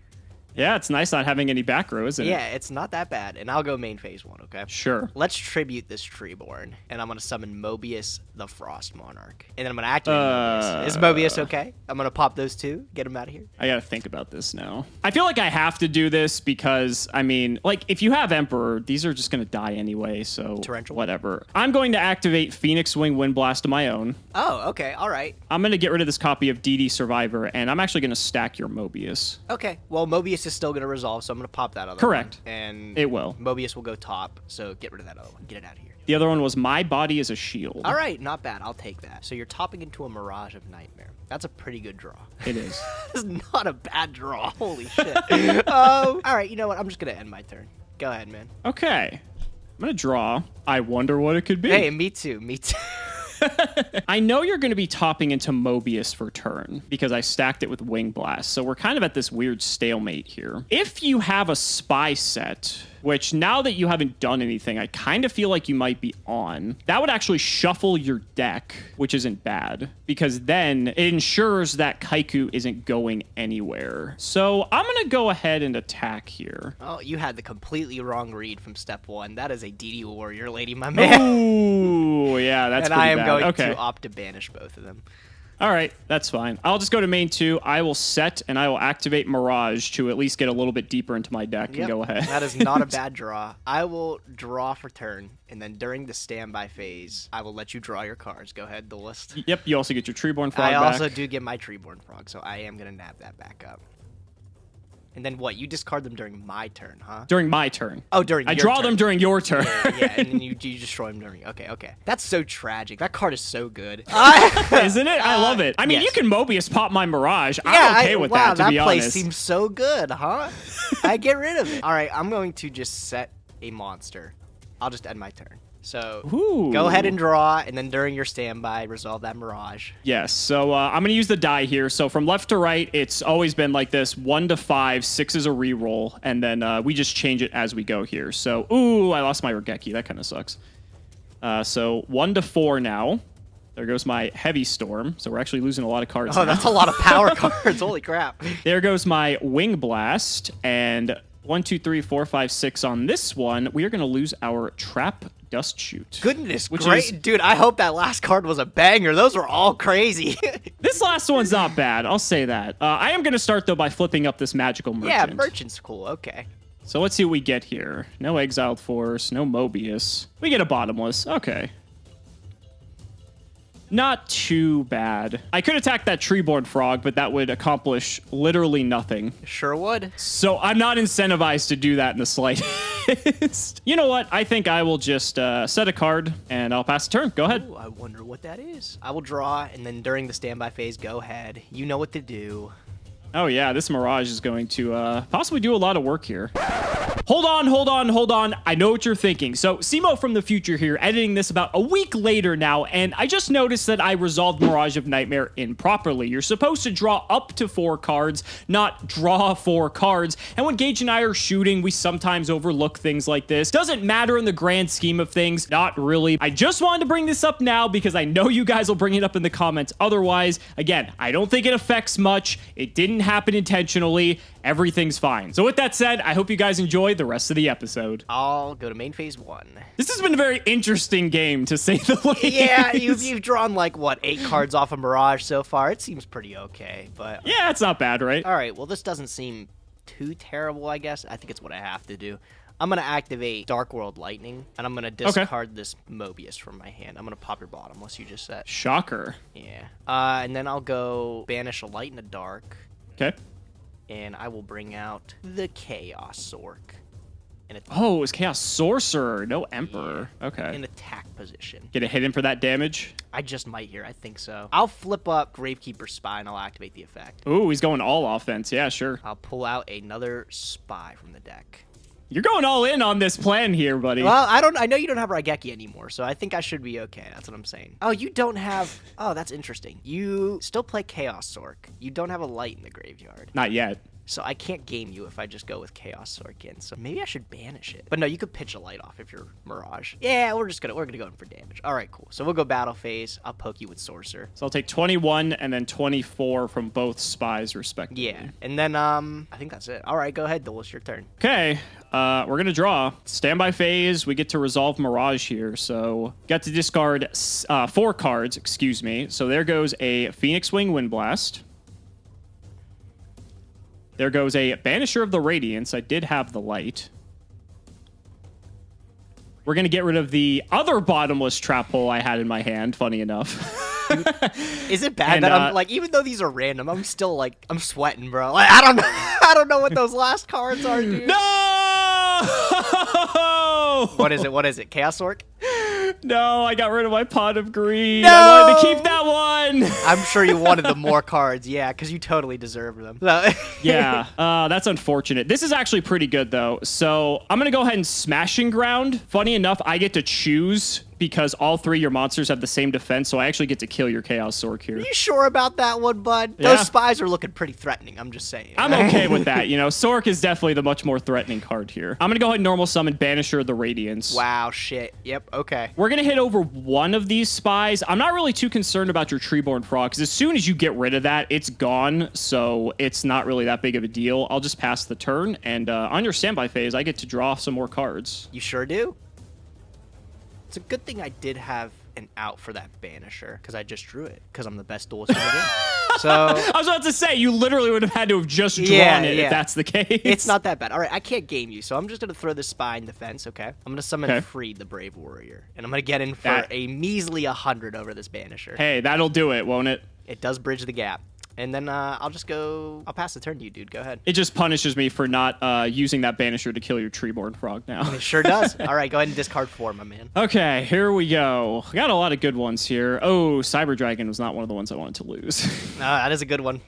Yeah, it's nice not having any back row, isn't it? Yeah, it's not that bad. And I'll go main phase 1, okay? Sure. Let's tribute this Treeborn, and I'm going to summon Mobius the Frost Monarch. And then I'm going to activate Mobius. Is Mobius okay? I'm going to pop those two, get him out of here. I got to think about this now. I feel like I have to do this because, I mean, like, if you have Emperor, these are just going to die anyway, so Torrential? Whatever. I'm going to activate Phoenix Wing Wind Blast of my own. Oh, okay, all right. I'm going to get rid of this copy of DD Survivor, and I'm actually going to stack your Mobius. Okay, well, Mobius is still going to resolve, so I'm going to pop that other Correct. one. And it will. Mobius will go top, so get rid of that other one. Get it out of here. The other one was My Body is a Shield. All right, not bad. I'll take that. So you're topping into a Mirage of Nightmare. That's a pretty good draw. It is. It's not a bad draw. Holy shit. All right, you know what? I'm just going to end my turn. Go ahead, man. Okay. I'm going to draw. I wonder what it could be. Hey, me too. Me too. I know you're going to be topping into Mobius for turn because I stacked it with Wing Blast. So we're kind of at this weird stalemate here. If you have a spy set, which now that you haven't done anything, I kind of feel like you might be on, that would actually shuffle your deck, which isn't bad because then it ensures that Kaiku isn't going anywhere. So I'm going to go ahead and attack here. Oh, you had the completely wrong read from step 1. That is a DD Warrior Lady, my man. Ooh, yeah, that's pretty bad. And I am going to opt to banish both of them. All right, that's fine. I'll just go to main 2. I will set and I will activate Mirage to at least get a little bit deeper into my deck and go ahead. That is not a bad draw. I will draw for turn, and then during the standby phase, I will let you draw your cards. Go ahead, Duelist. Yep, you also get your Treeborn Frog I back. also do get my Treeborn Frog, so I am going to nab that back up. And then what? You discard them during my turn, huh? During my turn. Oh, during I your draw turn. them during your turn. Yeah, and then you destroy them during... Okay. That's so tragic. That card is so good. Isn't it? I love it. I mean, yes. you can Mobius pop my Mirage. I'm okay with that, to be honest. That play seems so good, huh? I get rid of it. All right, I'm going to just set a monster. I'll just end my turn. So go ahead and draw, and then during your standby, resolve that Mirage. Yes, so I'm going to use the die here. So from left to right, it's always been like this, 1 to 5, 6 is a reroll, and then we just change it as we go here. So, I lost my Regeki. That kind of sucks. So 1 to 4 now. There goes my Heavy Storm. So we're actually losing a lot of cards now. That's a lot of power cards. Holy crap. There goes my Wing Blast, and 1, 2, 3, 4, 5, 6 on this one. We are going to lose our Trap Dust Shoot. Goodness, great. Dude, I hope that last card was a banger. Those were all crazy. This last one's not bad. I'll say that. I am going to start, though, by flipping up this Magical Merchant. Yeah, Merchant's cool. Okay. So let's see what we get here. No Exiled Force, no Mobius. We get a Bottomless. Okay. Not too bad. I could attack that Treeborn Frog, but that would accomplish literally nothing. Sure would. So I'm not incentivized to do that in the slightest. You know what? I think I will just set a card, and I'll pass the turn. Go ahead. Ooh, I wonder what that is. I will draw, and then during the standby phase, go ahead. You know what to do. Oh, yeah, this Mirage is going to possibly do a lot of work here. Hold on. I know what you're thinking. So, Cimo from the future here, editing this about a week later now, and I just noticed that I resolved Mirage of Nightmare improperly. You're supposed to draw up to 4 cards, not draw 4 cards. And when Gage and I are shooting, we sometimes overlook things like this. Doesn't matter in the grand scheme of things. Not really. I just wanted to bring this up now because I know you guys will bring it up in the comments otherwise. Again, I don't think it affects much. It didn't happen intentionally. Everything's fine. So with that said, I hope you guys enjoyed the rest of the episode. I'll go to main phase 1. This has been a very interesting game, to say the least. Yeah, you've drawn, like, what, 8 cards off of Mirage so far? It seems pretty okay, but... Yeah, it's not bad, right? All right, well, this doesn't seem too terrible, I guess. I think it's what I have to do. I'm going to activate Dark World Lightning, and I'm going to discard this Mobius from my hand. I'm going to pop your Bottomless you just set. Shocker. Yeah. And then I'll go banish a Light and a Dark. Okay. And I will bring out the Chaos Orc. Oh, it was Chaos Sorcerer, no Emperor. Okay. In attack position. Get a hit in for that damage. I just might here. I think so. I'll flip up Gravekeeper's Spy and I'll activate the effect. Ooh, he's going all offense. Yeah, sure. I'll pull out another Spy from the deck. You're going all in on this plan here, buddy. Well, I know you don't have Raigeki anymore, so I think I should be okay. That's what I'm saying. Oh, you don't have... Oh, that's interesting. You still play Chaos Sork. You don't have a light in the graveyard. Not yet. So I can't game you if I just go with Chaos Sork in. So maybe I should banish it. But no, you could pitch a light off if you're Mirage. Yeah, we're gonna go in for damage. All right, cool. So we'll go battle phase. I'll poke you with Sorcerer. So I'll take 21 and then 24 from both spies, respectively. Yeah, and then I think that's it. All right, go ahead, Duelist. Your turn. Okay, we're gonna draw. Standby phase. We get to resolve Mirage here. So got to discard 4 cards. Excuse me. So there goes a Phoenix Wing Windblast. There goes a Banisher of the Radiance. I did have the light. We're going to get rid of the other bottomless trap hole I had in my hand, funny enough. Dude, is it bad that I'm like, even though these are random, I'm still like, I'm sweating, bro. Like, I don't know what those last cards are, dude. No! What is it? What is it? Chaos Orc? No, I got rid of my Pot of Greed. No! I wanted to keep that one. I'm sure you wanted the more cards, yeah, because you totally deserved them. So Yeah, that's unfortunate. This is actually pretty good, though. So I'm going to go ahead and Smashing Ground. Funny enough, I get to choose because all 3 of your monsters have the same defense, so I actually get to kill your Chaos Sork here. Are you sure about that one, bud? Yeah. Those spies are looking pretty threatening, I'm just saying. I'm okay with that. You know, Sork is definitely the much more threatening card here. I'm going to go ahead and normal summon Banisher of the Radiance. Wow, shit. Yep, okay. We're going to hit over one of these spies. I'm not really too concerned about your Treeborn Frog, because as soon as you get rid of that, it's gone, so it's not really that big of a deal. I'll just pass the turn, and on your standby phase, I get to draw some more cards. You sure do? It's a good thing I did have an out for that Banisher, because I just drew it, because I'm the best duelist in the game. So I was about to say, you literally would have had to have just drawn it if that's the case. It's not that bad. All right, I can't game you, so I'm just going to throw this Spy in defense, okay? I'm going to summon Freed, the Brave Warrior, and I'm going to get in for a measly 100 over this Banisher. Hey, that'll do it, won't it? It does bridge the gap. And then I'll pass the turn to you, dude. Go ahead. It just punishes me for not using that Banisher to kill your Treeborn Frog now. It sure does. All right, go ahead and discard 4, my man. Okay, here we go. I got a lot of good ones here. Oh, Cyber Dragon was not one of the ones I wanted to lose. That is a good one.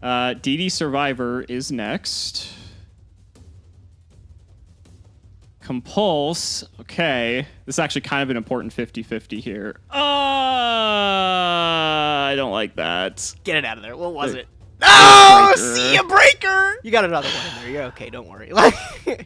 DD Survivor is next. Compulse. Okay. This is actually kind of an important 50-50 here. I don't like that. Get it out of there. What was it? Oh, see a breaker. You got another one in there. You're okay. Don't worry.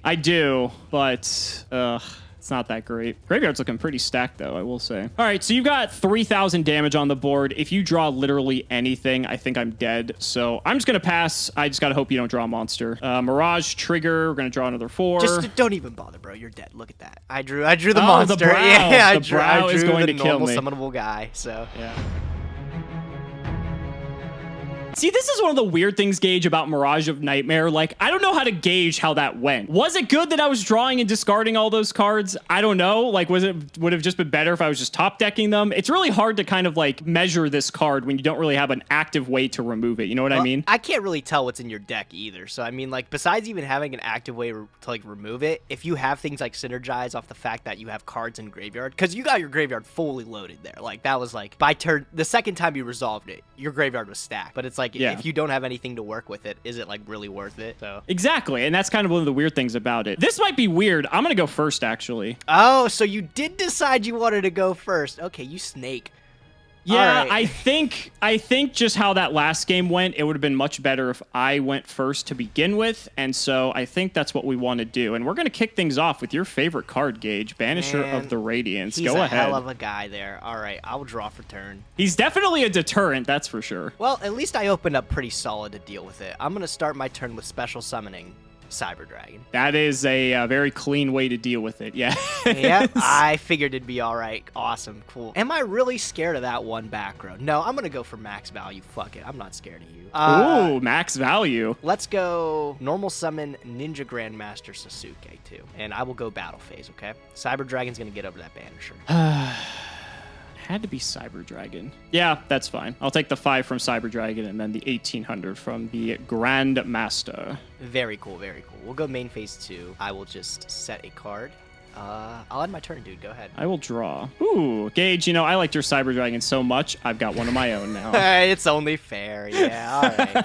I do, but it's not that great. Graveyard's looking pretty stacked, though, I will say. All right, so you've got 3,000 damage on the board. If you draw literally anything, I think I'm dead. So I'm just going to pass. I just got to hope you don't draw a monster. Mirage, Trigger. We're going to draw another 4. Just don't even bother, bro. You're dead. Look at that. I drew the monster. The brow. Yeah, I drew is going the to kill me. summonable guy, so. Yeah. See, this is one of the weird things, Gage, about Mirage of Nightmare. Like, I don't know how to gauge how that went. Was it good that I was drawing and discarding all those cards? I don't know. Like, would it have just been better if I was just top decking them? It's really hard to kind of like measure this card when you don't really have an active way to remove it. You know what I mean? I can't really tell what's in your deck either. So, I mean, like, besides even having an active way to like remove it, if you have things like synergize off the fact that you have cards in graveyard, because you got your graveyard fully loaded there. Like, that was like by turn, the second time you resolved it, your graveyard was stacked. But it's like, if you don't have anything to work with it, is it like really worth it? So exactly, and that's kind of one of the weird things about it. This might be weird. I'm gonna go first, actually. Oh, so you did decide you wanted to go first. Okay, you snake. Yeah, right. I think just how that last game went, it would have been much better if I went first to begin with, and so I think that's what we want to do. And we're going to kick things off with your favorite card, Gage, Banisher of the Radiance. Go ahead. He's a hell of a guy there. All right, I'll draw for turn. He's definitely a deterrent, that's for sure. Well, at least I opened up pretty solid to deal with it. I'm going to start my turn with special summoning Cyber Dragon. That is a very clean way to deal with it, yeah. Yep, I figured it'd be all right. Awesome, cool. Am I really scared of that one back row? No, I'm going to go for max value. Fuck it, I'm not scared of you. Ooh, max value. Let's go normal summon Ninja Grandmaster Sasuke, too. And I will go battle phase, okay? Cyber Dragon's going to get over that Banisher. had to be Cyber Dragon. Yeah, that's fine. I'll take the 5 from Cyber Dragon and then the 1800 from the Grand Master. Very cool, very cool. We'll go main phase 2. I will just set a card. I'll end my turn, dude. Go ahead. I will draw. Ooh, Gage, you know, I liked your Cyber Dragon so much, I've got one of my own now. It's only fair. Yeah,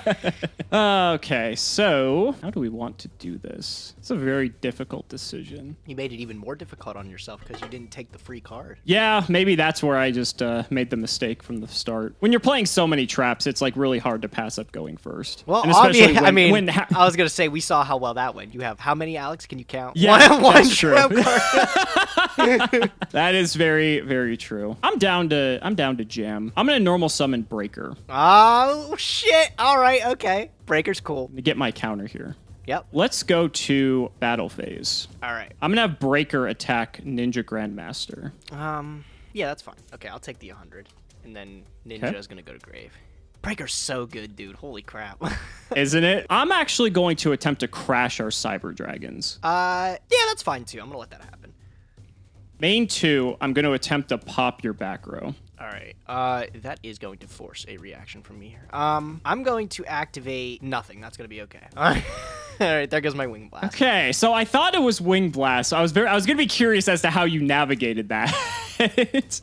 all right. Okay, so how do we want to do this? It's a very difficult decision. You made it even more difficult on yourself because you didn't take the free card. Yeah, maybe that's where I just made the mistake from the start. When you're playing so many traps, it's like really hard to pass up going first. Well, and especially I was going to say, we saw how well that went. You have how many, Alex? Can you count? Yeah, one that's true. trap card. That is very, very true. I'm down to jam. I'm gonna normal summon Breaker Oh, shit. All right, okay. Breaker's cool. to get my counter here. Yep. Let's go to battle phase. All right. I'm gonna have Breaker attack Ninja Grandmaster. Yeah, that's fine. Okay, I'll take the 100. And then Ninja is going to go to grave. Breaker's so good, dude. Holy crap. Isn't it? I'm actually going to attempt to crash our Cyber Dragons. Yeah, that's fine, too. I'm going to let that happen. Main 2, I'm going to attempt to pop your back row. All right. That is going to force a reaction from me here. I'm going to activate nothing. That's going to be okay. All right. All right, there goes my Wing Blast. Okay, so I thought it was Wing Blast. So I was gonna be curious as to how you navigated that.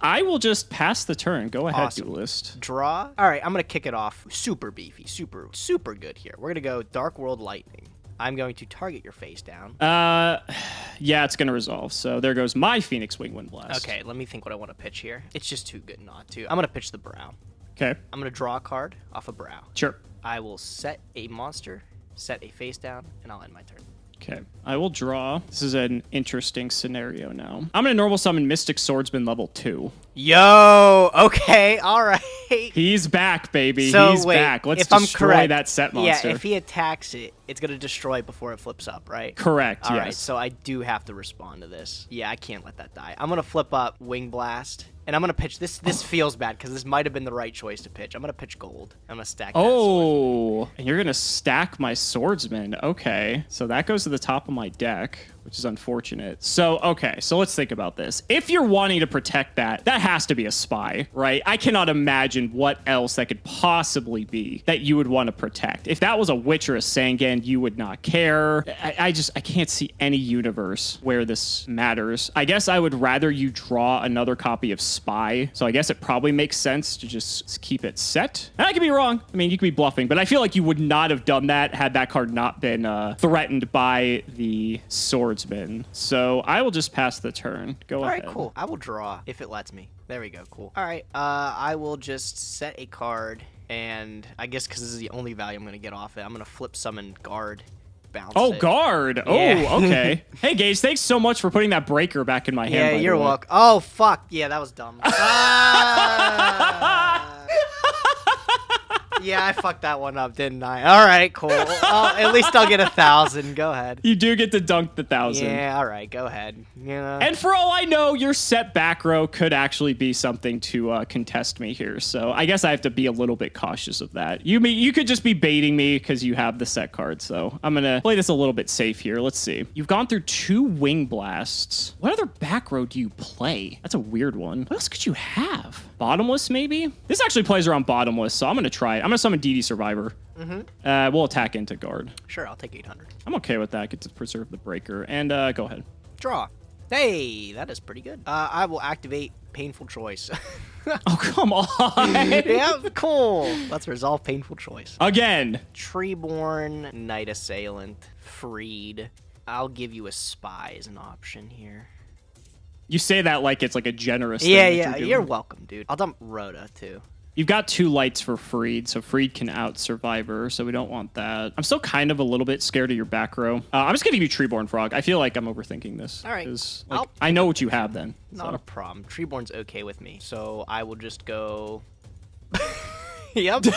I will just pass the turn. Go ahead, Awesome. Duelist. Draw. All right, I'm going to kick it off super beefy, super good here. We're going to go Dark World Lightning. I'm going to target your face down. Yeah, it's gonna resolve. So there goes my Phoenix Wing Wind Blast. Okay, let me think what I want to pitch here. It's just too good not to. I'm going to pitch the Brow. Okay. I'm going to draw a card off a Brow. Sure. I will set a monster, set a face down, and I'll end my turn. Okay. I will draw. This is an interesting scenario now. I'm gonna normal summon Mystic Swordsman level 2. Yo, okay, all right. He's back, baby. So, He's wait, back. Let's if I'm destroy correct, that set monster. Yeah, if he attacks it, it's going to destroy it before it flips up, right? Correct, All yes. right, so I do have to respond to this. Yeah, I can't let that die. I'm going to flip up Wing Blast, and I'm going to pitch. This feels bad, because this might have been the right choice to pitch. I'm going to pitch gold. I'm going to stack that Oh, and you're gonna stack my swordsman. Okay, so that goes to the top of my deck, which is unfortunate. So, okay, so let's think about this. If you're wanting to protect that has to be a spy, right? I cannot imagine what else that could possibly be that you would want to protect. If that was a witch or a Sangan, you would not care. I can't see any universe where this matters. I guess I would rather you draw another copy of Spy. So I guess it probably makes sense to just keep it set. And I could be wrong. I mean, you could be bluffing, but I feel like you would not have done that had that card not been threatened by the swordsman. So I will just pass the turn. Go ahead. All right, cool. I will draw if it lets me. There we go. Cool. All right. I will just set a card, and I guess because this is the only value I'm going to get off it, I'm going to flip summon Guard. Bounce Oh, it. guard. Yeah. Oh, okay. Hey, Gage, thanks so much for putting that breaker back in my hand. Yeah, by the you're way. welcome. Oh, fuck. Yeah, that was dumb. Yeah, I fucked that one up, didn't I? All right, cool. At least I'll get 1,000. Go ahead. You do get to dunk the 1,000. Yeah, all right, go ahead. Yeah. And for all I know, your set back row could actually be something to contest me here. So I guess I have to be a little bit cautious of that. You could just be baiting me because you have the set card. So I'm going to play this a little bit safe here. Let's see. You've gone through 2 Wing Blasts. What other back row do you play? That's a weird one. What else could you have? Bottomless, maybe? This actually plays around Bottomless, so I'm going to try it. I'm going to summon DD Survivor. We'll attack into guard. Sure, I'll take 800. I'm okay with that. Get to preserve the breaker. And go ahead. Draw. Hey, that is pretty good. I will activate Painful Choice. Oh, come on. Yeah, cool. Let's resolve Painful Choice. Again. Treeborn, Knight Assailant, Freed. I'll give you a Spy as an option here. You say that like it's like a generous thing. Yeah, that yeah, doing. you're welcome, dude. I'll dump Rhoda, too. You've got 2 lights for Freed, so Freed can out Survivor, so we don't want that. I'm still kind of a little bit scared of your back row. I'm just going to give you Treeborn Frog. I feel like I'm overthinking this. All right. 'Cause, like, I know what you have then. Not a problem. Treeborn's okay with me, so I will just go... Yep.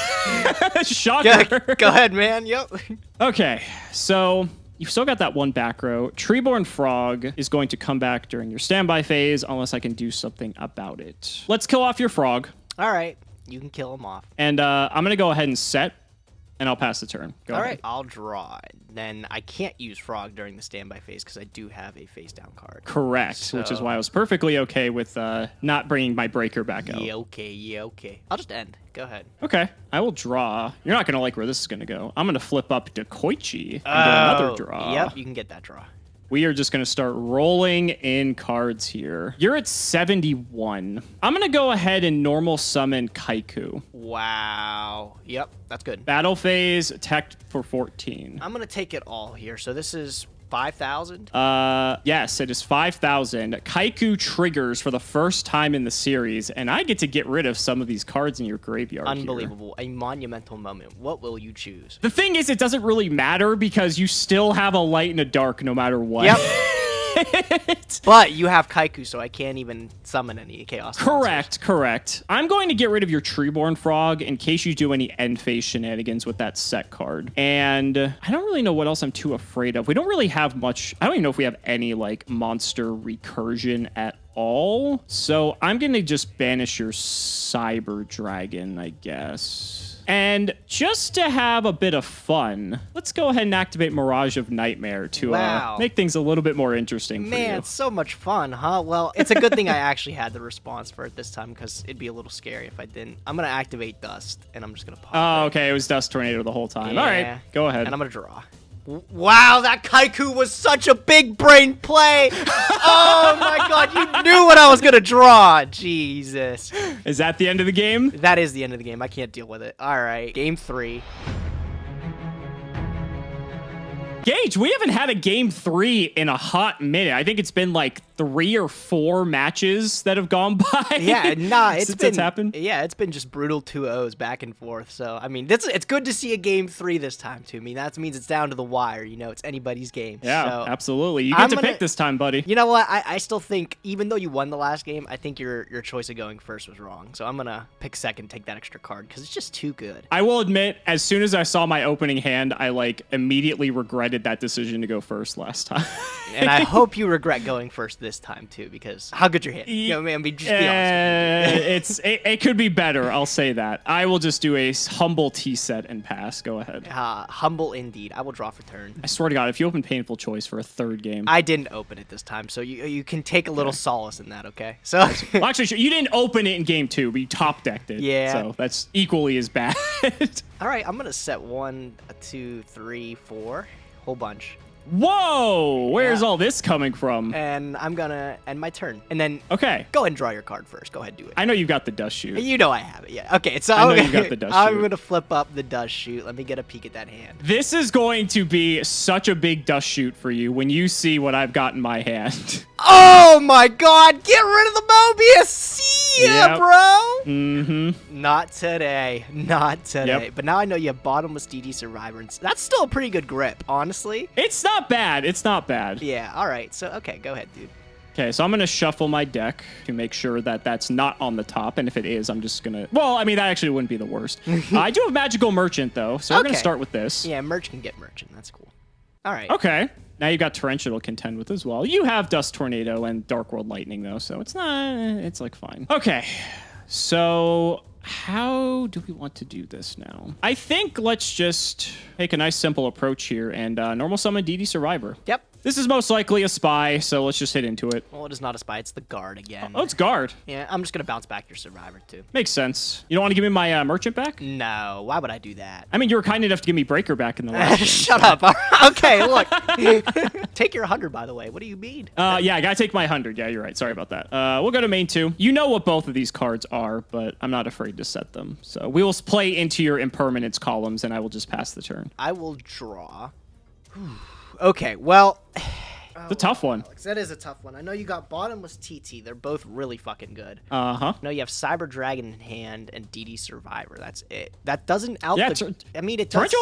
Shocker. Go ahead, man. Yep. Okay, so... You've still got that 1 back row. Treeborn Frog is going to come back during your standby phase unless I can do something about it. Let's kill off your frog. All right. You can kill him off. And I'm going to go ahead and set And I'll pass the turn. Go All ahead. right, I'll draw. Then I can't use Frog during the standby phase because I do have a face down card. Correct, which is why I was perfectly okay with not bringing my breaker back out. Yeah, okay. I'll just end. Go ahead. Okay, I will draw. You're not going to like where this is going to go. I'm going to flip up to Koichi and do another draw. Yep, you can get that draw. We are just going to start rolling in cards here. You're at 71. I'm going to go ahead and normal summon Kaiku. Wow. Yep, that's good. Battle phase, attack for 14. I'm going to take it all here. So this is 5,000? Yes, it is 5,000. Kaiku triggers for the first time in the series, and I get to get rid of some of these cards in your graveyard. Unbelievable. A monumental moment. What will you choose? The thing is, it doesn't really matter because you still have a light and a dark no matter what. Yep. But you have Kaiku, so I can't even summon any Chaos monsters. Correct. I'm going to get rid of your Treeborn Frog in case you do any end phase shenanigans with that set card. And I don't really know what else I'm too afraid of. We don't really have much. I don't even know if we have any like monster recursion at all. So I'm going to just banish your Cyber Dragon, I guess. And just to have a bit of fun, let's go ahead and activate Mirage of Nightmare to make things a little bit more interesting for you. Man, it's so much fun, huh? Well, it's a good thing I actually had the response for it this time because it'd be a little scary if I didn't. I'm going to activate Dust, and I'm just going to pop Oh, okay. It was Dust Tornado the whole time. Yeah. All right, go ahead. And I'm going to draw. Wow, that Kaiku was such a big brain play. Oh my god, you knew what I was going to draw. Jesus. Is that the end of the game? That is the end of the game. I can't deal with it. All right, game 3. Gage, we haven't had a game 3 in a hot minute. I think it's been like 3 or 4 matches that have gone by. Yeah, nah, it's happened. Yeah, it's been just brutal 2-0s back and forth. So, I mean, it's good to see a game 3 this time, too. I mean, that means it's down to the wire. You know, it's anybody's game. Yeah, so, absolutely. You get to pick this time, buddy. You know what? I still think, even though you won the last game, I think your choice of going first was wrong. So I'm going to pick second, take that extra card, because it's just too good. I will admit, as soon as I saw my opening hand, I, like, immediately regretted that decision to go first last time. And I hope you regret going first this time, too, because how good your hand. You know, man, just be honest with you. it could be better, I'll say that. I will just do a humble T-set and pass. Go ahead. Humble indeed. I will draw for turn. I swear to God, if you open Painful Choice for a third game. I didn't open it this time, so you can take a little solace in that, okay? So well, actually, you didn't open it in game 2, but you top decked it. Yeah. So that's equally as bad. All right, I'm going to set 1, 2, 3, 4. Whole bunch. Whoa! Where's all this coming from? And I'm going to end my turn. And then okay, go ahead and draw your card first. Go ahead, do it. I know you've got the Dust Shoot. You know I have it, yeah. Okay, so I know you got the Dust Shoot. I'm going to flip up the Dust Shoot. Let me get a peek at that hand. This is going to be such a big Dust Shoot for you when you see what I've got in my hand. Oh my god! Get rid of the Mobius! See ya, bro! Mm-hmm. Not today. Not today. Yep. But now I know you have Bottomless DD Survivor. And that's still a pretty good grip, honestly. It's not bad. It's not bad. Yeah, alright. So, okay, go ahead, dude. Okay, so I'm going to shuffle my deck to make sure that that's not on the top. And if it is, I'm just going to... Well, I mean, that actually wouldn't be the worst. I do have Magical Merchant, though, so we're going to start with this. Yeah, Merch can get Merchant. That's cool. Alright. Okay. Now you've got Torrential to contend with as well. You have Dust Tornado and Dark World Lightning, though, so it's not... It's, like, fine. Okay, so... How do we want to do this now? I think let's just take a nice simple approach here and normal summon DD Survivor. Yep. This is most likely a spy, so let's just hit into it. Well, it is not a spy. It's the guard again. Oh, it's guard. Yeah, I'm just going to bounce back your Survivor, too. Makes sense. You don't want to give me my merchant back? No. Why would I do that? I mean, you were kind enough to give me Breaker back in the last game. Shut up. Okay, look. Take your 100, by the way. What do you mean? Yeah, I got to take my 100. Yeah, you're right. Sorry about that. We'll go to main 2. You know what both of these cards are, but I'm not afraid to set them. So we will play into your impermanence columns, and I will just pass the turn. I will draw. Okay, well... It's a tough one. Alex, that is a tough one. I know you got Bottomless TT. They're both really fucking good. Uh-huh. No, you have Cyber Dragon in hand and DD Survivor. That's it. That doesn't out I mean, it does...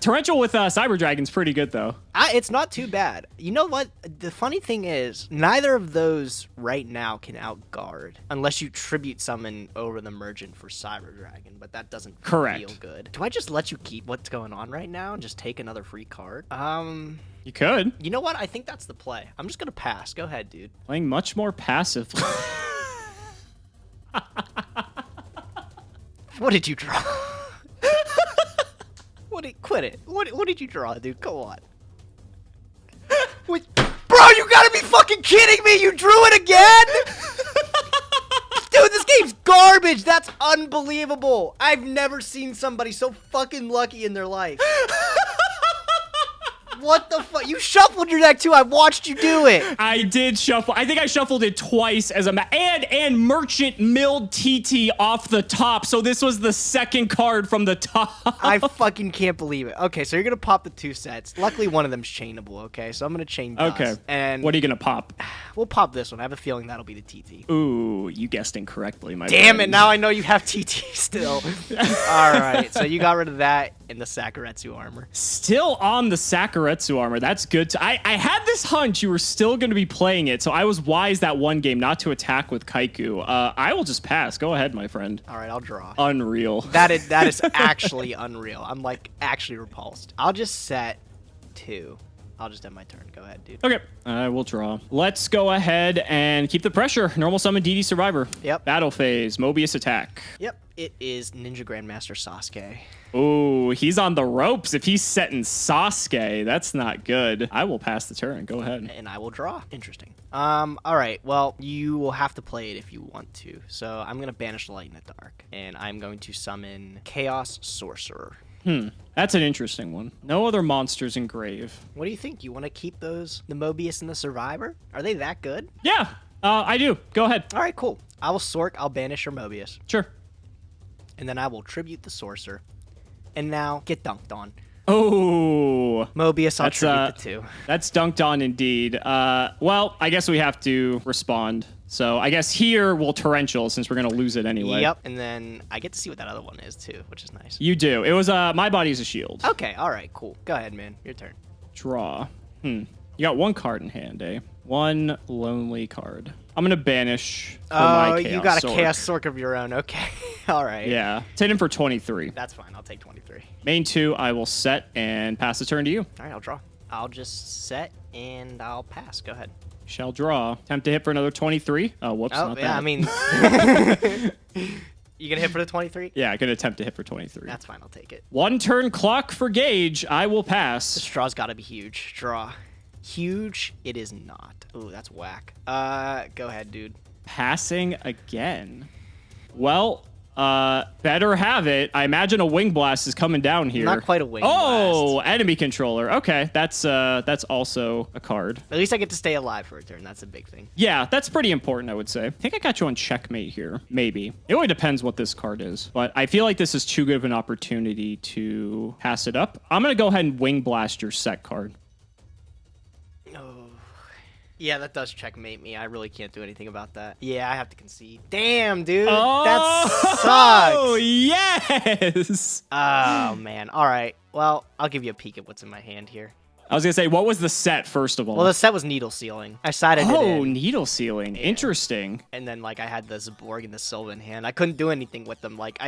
Torrential with Cyber Dragon's pretty good, though. It's not too bad. You know what? The funny thing is, neither of those right now can outguard unless you tribute summon over the Merchant for Cyber Dragon, but that doesn't feel good. Do I just let you keep what's going on right now and just take another free card? You could. You know what? I think that's the play. I'm just going to pass. Go ahead, dude. Playing much more passive. What did you draw? Quit it. What did you draw, dude? Go on. Bro, you gotta be fucking kidding me! You drew it again? Dude, this game's garbage. That's unbelievable. I've never seen somebody so fucking lucky in their life. What the fuck? You shuffled your deck too. I watched you do it. I did shuffle. I think I shuffled it twice as a and Merchant milled TT off the top. So this was the second card from the top. I fucking can't believe it. Okay, so you're gonna pop the 2 sets. Luckily, one of them's chainable. Okay, so I'm gonna chain Dust. Okay. And what are you gonna pop? We'll pop this one. I have a feeling that'll be the TT. Ooh, you guessed incorrectly, my Damn friend. it! Now I know you have TT still. All right, so you got rid of that and the Sakuretsu armor. Still on the Sakuretsu armor. That's good. I had this hunch you were still going to be playing it, so I was wise that one game not to attack with Kaiku. I will just pass. Go ahead, my friend. All right, I'll draw. Unreal. That is actually unreal. I'm like actually repulsed. I'll just set 2. I'll just end my turn. Go ahead, dude. Okay, I will draw. Let's go ahead and keep the pressure. Normal summon DD Survivor. Yep. Battle phase. Mobius attack. Yep. It is Ninja Grandmaster Sasuke. Ooh, he's on the ropes. If he's setting Sasuke, that's not good. I will pass the turn. Go ahead. And I will draw. Interesting. All right. Well, you will have to play it if you want to. So I'm going to banish the light in the dark. And I'm going to summon Chaos Sorcerer. That's an interesting one. No other monsters in grave. What do you think? You want to keep those, the Mobius and the Survivor? Are they that good? Yeah, I do. Go ahead. All right, cool. I will Sork. I'll banish your Mobius. Sure. And then I will tribute the Sorcerer. And now get dunked on. Oh, Mobius, I'll tribute the 2. That's dunked on indeed. Well, I guess we have to respond. So I guess here we'll torrential since we're gonna lose it anyway. Yep. And then I get to see what that other one is too, which is nice. You do. It was my body's a shield. Okay. All right. Cool. Go ahead, man. Your turn. Draw. You got 1 card in hand, eh? 1 lonely card. I'm gonna banish for my Chaos you got a Sork. Chaos Sork of your own. Okay. All right. Yeah. It's hidden for 23. That's fine. I'll take 23. Main 2, I will set and pass the turn to you. All right. I'll draw. I'll just set and I'll pass. Go ahead. Shall draw. Attempt to hit for another 23. Oh, whoops. Oh, not yeah. that. I mean, you gonna hit for the 23? Yeah, I can attempt to hit for 23. That's fine. I'll take it. 1 turn clock for Gage. I will pass. This draw's got to be huge. Draw. Huge. It is not. Ooh, that's whack. Go ahead, dude. Passing again. Well, better have it. I imagine a Wing Blast is coming down here. Not quite a Wing Oh, Blast. enemy controller. Okay, that's also a card. At least I get to stay alive for a turn. That's a big thing. Yeah, that's pretty important, I would say. I think I got you on checkmate here. Maybe. It really depends what this card is. But I feel like this is too good of an opportunity to pass it up. I'm going to go ahead and Wing Blast your set card. Yeah, that does checkmate me. I really can't do anything about that. Yeah, I have to concede. Damn, dude. Oh, that sucks. Oh, yes. Oh, man. All right. Well, I'll give you a peek at what's in my hand here. I was going to say, what was the set, first of all? Well, the set was Needle Sealing. I sided it Oh, in. needle sealing. Yeah. Interesting. And then, like, I had the Zaborg and the Sylva in hand. I couldn't do anything with them. Like,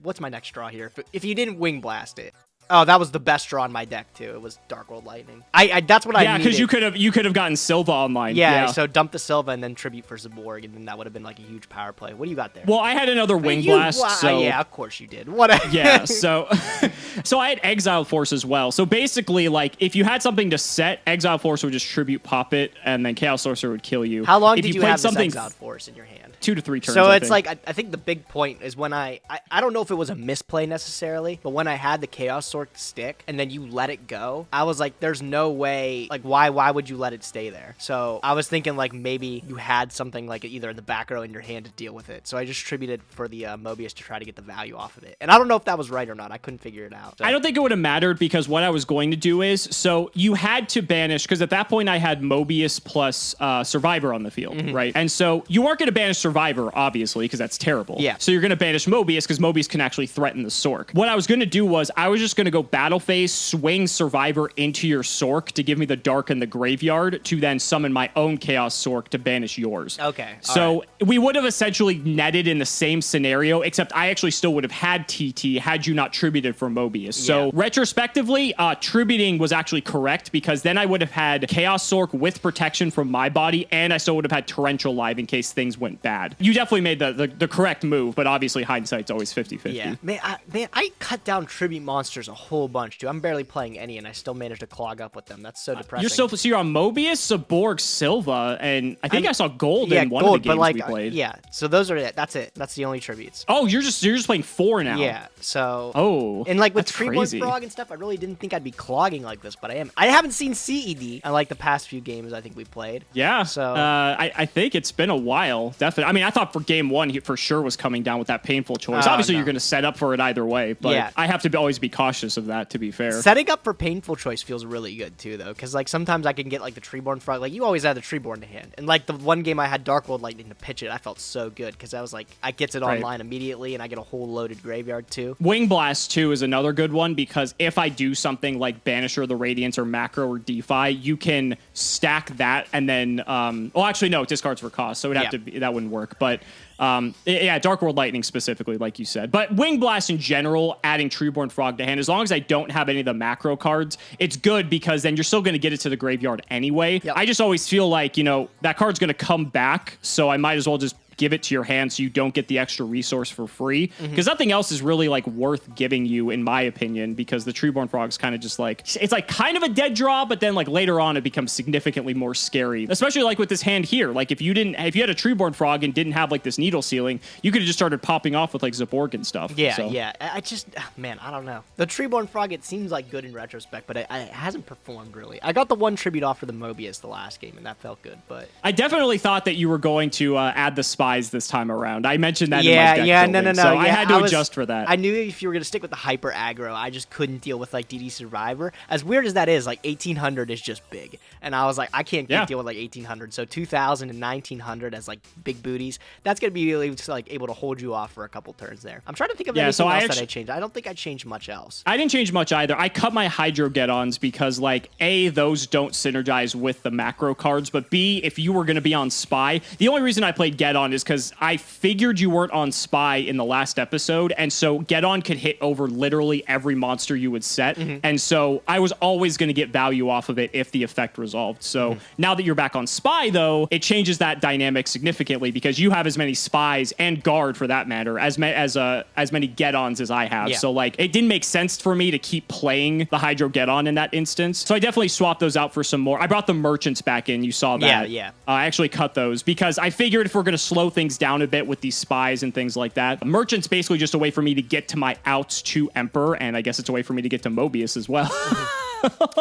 what's my next draw here? If you didn't Wing Blast it. Oh, that was the best draw in my deck too. It was Dark World Lightning. That's what I needed. Yeah, because you could have gotten Silva online. Yeah, so dump the Silva and then tribute for Zaborg, and then that would have been like a huge power play. What do you got there? Well, I had another Wing Blast. So yeah, of course you did. What? Yeah, so I had Exile Force as well. So basically, like, if you had something to set, Exile Force would just tribute pop it, and then Chaos Sorcerer would kill you. How long if did you played have something this Exile Force in your hand? 2 to 3 turns. So I it's think. like, I think the big point is when I don't know if it was a misplay necessarily, but when I had the Chaos Sword stick and then you let it go, I was like, there's no way, like, why would you let it stay there? So I was thinking like maybe you had something like either in the back row in your hand to deal with it. So I just tributed for the Mobius to try to get the value off of it. And I don't know if that was right or not. I couldn't figure it out. So. I don't think it would have mattered because what I was going to do is, so you had to banish, because at that point I had Mobius plus Survivor on the field, right? And so you weren't going to banish Survivor, obviously, because that's terrible. Yeah. So you're going to banish Mobius because Mobius can actually threaten the Sork. What I was going to do was I was just going to go battle phase, swing Survivor into your Sork to give me the Dark in the graveyard to then summon my own Chaos Sork to banish yours. Okay. So we would have essentially netted in the same scenario, except I actually still would have had TT had you not tributed for Mobius. So retrospectively, tributing was actually correct because then I would have had Chaos Sork with protection from my body, and I still would have had Torrential live in case things went bad. You definitely made the correct move, but obviously hindsight's always 50-50. Yeah. Man, I cut down tribute monsters a whole bunch too. I'm barely playing any, and I still managed to clog up with them. That's so depressing. So you're on Mobius, Saborg, Silva, and I think I saw gold in one of the games we played. Yeah, so those are it. That's it. That's the only tributes. Oh, you're just playing 4 now. Yeah. So. Oh. And like with Treeborn Frog and stuff, I really didn't think I'd be clogging like this, but I am. I haven't seen CED unlike the past few games I think we played. Yeah. So I think it's been a while. Definitely. I mean, I thought for game 1 he for sure was coming down with that painful choice. Obviously, you're going to set up for it either way, but I have to always be cautious of that. To be fair, setting up for painful choice feels really good too, though, because like sometimes I can get like the Treeborn Frog. Like you always have the Treeborn to hand, and like the one game I had Dark World Lightning to pitch it, I felt so good because I was like, I gets it online immediately, and I get a whole loaded graveyard too. Wing Blast 2 is another good one because if I do something like Banisher of the Radiance or Macro or DeFi, you can stack that and then well, actually no, it discards for cost, so it would have to be, that wouldn't work. But yeah, Dark World Lightning specifically, like you said. But Wing Blast in general, adding Treeborn Frog to hand, as long as I don't have any of the macro cards, it's good because then you're still going to get it to the graveyard anyway. I just always feel like, you know, that card's going to come back, so I might as well just give it to your hand so you don't get the extra resource for free, because nothing else is really like worth giving you, in my opinion, because the Treeborn Frog's kind of just like, it's like kind of a dead draw, but then like later on it becomes significantly more scary, especially like with this hand here. Like if you had a Treeborn Frog and didn't have like this needle ceiling, you could have just started popping off with like Zaborg and stuff. Yeah. I just, man, I don't know. The Treeborn Frog, it seems like good in retrospect, but it hasn't performed really. I got the one tribute off for the Mobius the last game, and that felt good, but I definitely thought that you were going to add the spies this time around. I mentioned that in my deck building, no. So I had to adjust for that. I knew if you were going to stick with the hyper aggro, I just couldn't deal with like DD Survivor. As weird as that is, like 1800 is just big. And I was like, I can't deal with like 1800. So 2000 and 1900 as like big booties, that's going to be really like able to hold you off for a couple turns there. I'm trying to think of anything else that I changed. I don't think I changed much else. I didn't change much either. I cut my Hydro Get-Ons because like A, those don't synergize with the macro cards, but B, if you were going to be on Spy, the only reason I played Get-On is because I figured you weren't on Spy in the last episode, and so Get-On could hit over literally every monster you would set, and so I was always going to get value off of it if the effect resolved. So now that you're back on Spy, though, it changes that dynamic significantly because you have as many Spies and Guard, for that matter, as many Get-Ons as I have. So like it didn't make sense for me to keep playing the Hydro Get-On in that instance. So I definitely swapped those out for some more. I brought the Merchants back in. You saw that. I actually cut those because I figured if we're going to slow things down a bit with these Spies and things like that, Merchant's basically just a way for me to get to my outs to Emperor, and I guess it's a way for me to get to Mobius as well.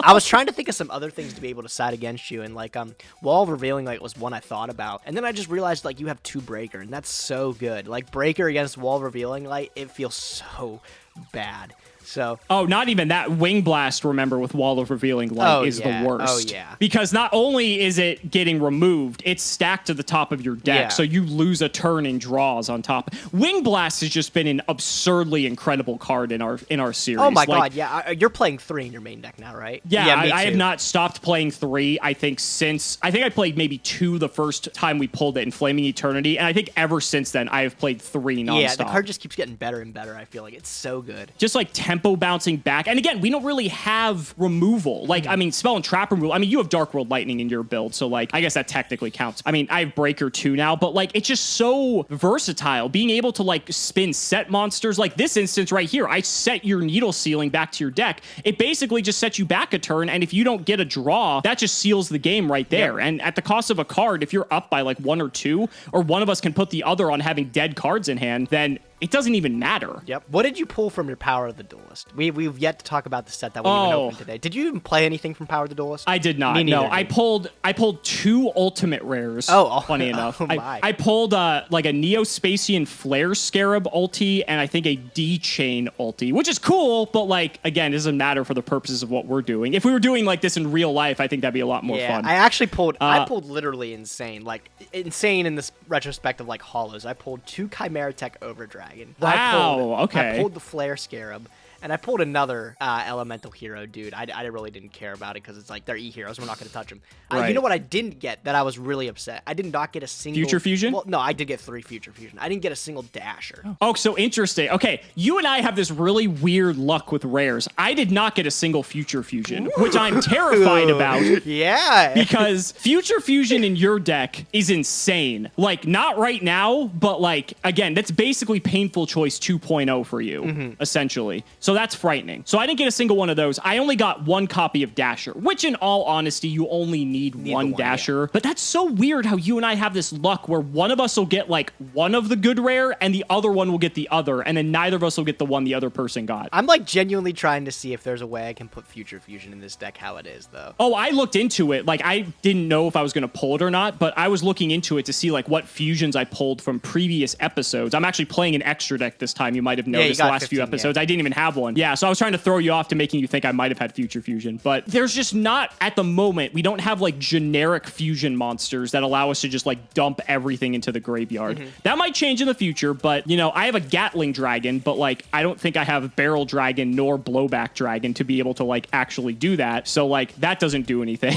I was trying to think of some other things to be able to side against you, and like Wall of Revealing Light was one I thought about, and then I just realized like you have 2 Breaker, and that's so good. Like Breaker against Wall of Revealing Light, it feels so bad. So not even that. Wing Blast, remember, with Wall of Revealing Light is the worst. Because not only is it getting removed, it's stacked to the top of your deck, so you lose a turn in draws on top. Wing Blast has just been an absurdly incredible card in our series. Oh my god, you're playing 3 in your main deck now, right? Yeah, I have not stopped playing 3. I think I played maybe 2 the first time we pulled it in Flaming Eternity, and I think ever since then I have played 3 nonstop. Yeah, the card just keeps getting better and better. I feel like it's so good. Just like tempo bouncing back. And again, we don't really have removal. Like, I mean, spell and trap removal. I mean, you have Dark World Lightning in your build, so like, I guess that technically counts. I mean, I have Breaker 2 now, but like, it's just so versatile. Being able to like spin set monsters, like this instance right here, I set your Needle Ceiling back to your deck. It basically just sets you back a turn, and if you don't get a draw, that just seals the game right there. And at the cost of a card, if you're up by like 1 or 2, or one of us can put the other on having dead cards in hand, then it doesn't even matter. What did you pull from your Power of the Duelist? We've yet to talk about the set that we even opened today. Did you even play anything from Power of the Duelist? I did not. No, I pulled 2 ultimate rares. Funny enough. I pulled like a Neo-Spacian Flare Scarab ulti and I think a D-Chain ulti, which is cool, but like, again, it doesn't matter for the purposes of what we're doing. If we were doing like this in real life, I think that'd be a lot more fun. I actually pulled, I pulled literally insane. Like, insane in this retrospect of like hollows. I pulled 2 Chimera Tech Overdragon. Wow, I pulled the Flare Scarab, and I pulled another elemental hero, dude. I really didn't care about it because it's like they're E-heroes. We're not going to touch them. You know what I didn't get that I was really upset? I did not get a single... Future Fusion? Well, no, I did get 3 Future Fusion. I didn't get a single Dasher. Oh, so interesting. Okay, you and I have this really weird luck with rares. I did not get a single Future Fusion, which I'm terrified about. Yeah. Because Future Fusion in your deck is insane. Like, not right now, but like, again, that's basically Painful Choice 2.0 for you, essentially. So So that's frightening. So I didn't get a single one of those. I only got one copy of Dasher, which in all honesty, you only need one Dasher. Yeah. But that's so weird how you and I have this luck where one of us will get like one of the good rare and the other one will get the other, and then neither of us will get the one the other person got. I'm like genuinely trying to see if there's a way I can put Future Fusion in this deck how it is, though. Oh, I looked into it. Like, I didn't know if I was going to pull it or not, but I was looking into it to see like what fusions I pulled from previous episodes. I'm actually playing an extra deck this time. You might have noticed the last 15, few episodes. I didn't even have one. Yeah, so I was trying to throw you off to making you think I might have had Future Fusion, but there's just not, at the moment, we don't have like generic fusion monsters that allow us to just like dump everything into the graveyard. That might change in the future, but you know, I have a Gatling Dragon, but like I don't think I have Barrel Dragon nor Blowback Dragon to be able to like actually do that. So like that doesn't do anything.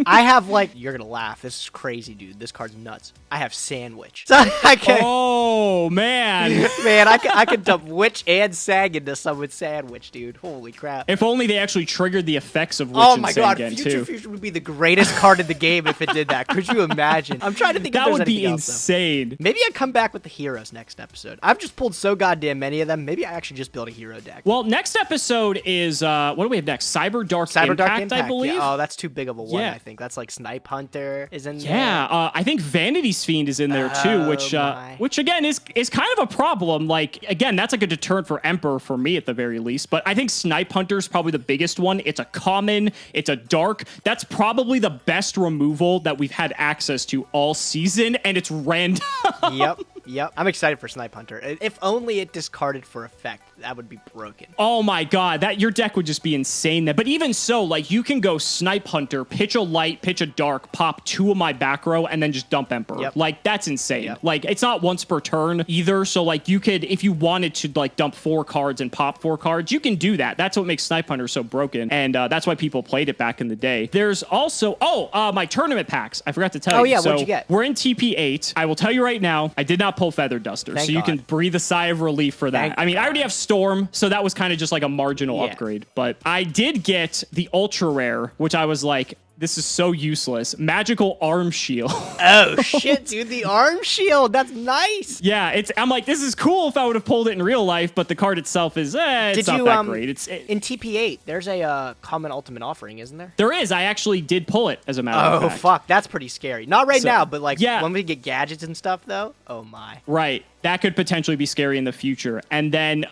I have like, you're gonna laugh. This is crazy, dude. This card's nuts. I have Sandwich. So I can, oh man, man, I could dump Witch and Sag into someone's Sandwich, dude. Holy crap! If only they actually triggered the effects of Witch oh and my god, Sand Future too. Fusion would be the greatest card in the game if it did that. Could you imagine? I'm trying to think. That if would there's be anything else, insane. Maybe I come back with the heroes next episode. I've just pulled so goddamn many of them. Maybe I actually just build a hero deck. Well, next episode is what do we have next? Cyber Dark Impact, I believe. Yeah. Oh, that's too big of a one. Yeah. I think that's like Snipe Hunter is in there. Yeah, I think Vanity's Fiend is in there too, which again is kind of a problem. Like again, that's like a deterrent for Emperor for me at the very least. But I think Snipe Hunter is probably the biggest one. It's a common, it's a dark. That's probably the best removal that we've had access to all season, and it's random. Yep. I'm excited for Snipe Hunter. If only it discarded for effect, that would be broken. Oh my god, that your deck would just be insane then. But even so, like you can go Snipe Hunter, pitch a light, pitch a dark, pop 2 of my back row, and then just dump Emperor. Yep. Like that's insane. Yep. Like it's not once per turn either. So like you could, if you wanted to like dump 4 cards and pop 4 cards, you can do that. That's what makes Snipe Hunter so broken. And that's why people played it back in the day. There's also, my tournament packs. I forgot to tell you. Oh yeah, so what'd you get? We're in TP8. I will tell you right now, I did not pull Feather Duster. Thank so you God. can breathe a sigh of relief for that. Thank I mean, I already God. have Storm, so that was kind of just like a marginal upgrade. But I did get the Ultra Rare, which I was like, this is so useless. Magical Arm Shield. Oh shit, dude, the arm shield. That's nice. Yeah, I'm like, this is cool if I would have pulled it in real life, but the card itself is, it's not that great. In TP8, there's a common ultimate offering, isn't there? There is. I actually did pull it, as a matter of fact. Oh fuck, that's pretty scary. Not right So, now, but like yeah. when we get gadgets and stuff, though. Oh my. Right. That could potentially be scary in the future. And then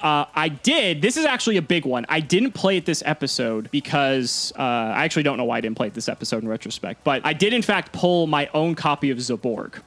this is actually a big one. I didn't play it this episode because I actually don't know why I didn't play it this episode in retrospect, but I did in fact pull my own copy of Zaborg.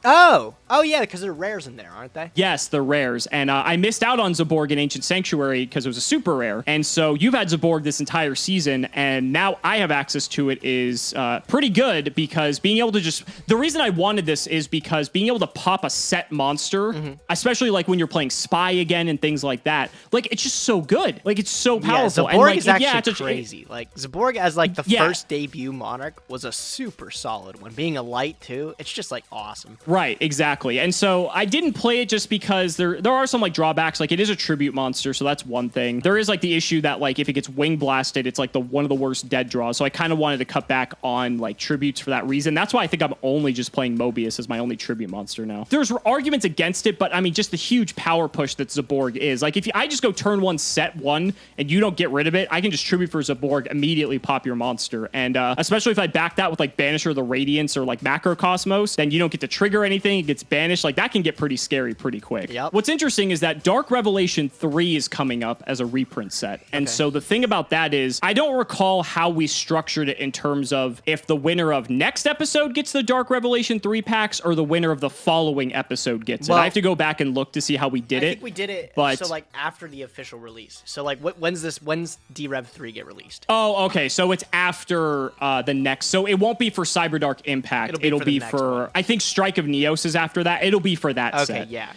Oh yeah, because there are rares in there, aren't they? Yes, the rares. And I missed out on Zaborg in Ancient Sanctuary because it was a super rare. And so you've had Zaborg this entire season, and now I have access to it is pretty good because being able to just... The reason I wanted this is because being able to pop a set monster, especially like when you're playing Spy again and things like that, like it's just so good. Like it's so powerful. Yeah, Zaborg and, like, is actually it's crazy. Like Zaborg as like the first debut Monarch was a super solid one. Being a light too, it's just like awesome. Right, exactly. And so I didn't play it just because there are some like drawbacks. Like it is a tribute monster, so that's one thing. There is like the issue that like if it gets wing blasted, it's like one of the worst dead draws. So I kind of wanted to cut back on like tributes for that reason. That's why I think I'm only just playing Mobius as my only tribute monster now. There's arguments against it, but I mean just the huge power push that Zaborg is. Like if I just go turn 1, set 1, and you don't get rid of it, I can just tribute for Zaborg, immediately pop your monster. And especially if I back that with like Banisher of the Radiance or like Macrocosmos, then you don't get to trigger anything. It gets banished. Like that can get pretty scary pretty quick. Yep. What's interesting is that Dark Revelation 3 is coming up as a reprint set. And so the thing about that is I don't recall how we structured it in terms of if the winner of next episode gets the Dark Revelation 3 packs or the winner of the following episode gets it. I have to go back and look to see how we did it. I think we did it but so like after the official release. So like when's D-Rev 3 get released? Oh, okay. So it's after the next. So it won't be for Cyberdark Impact. It'll be for I think Strike of Neos is after that. It'll be for that set. Okay, yeah.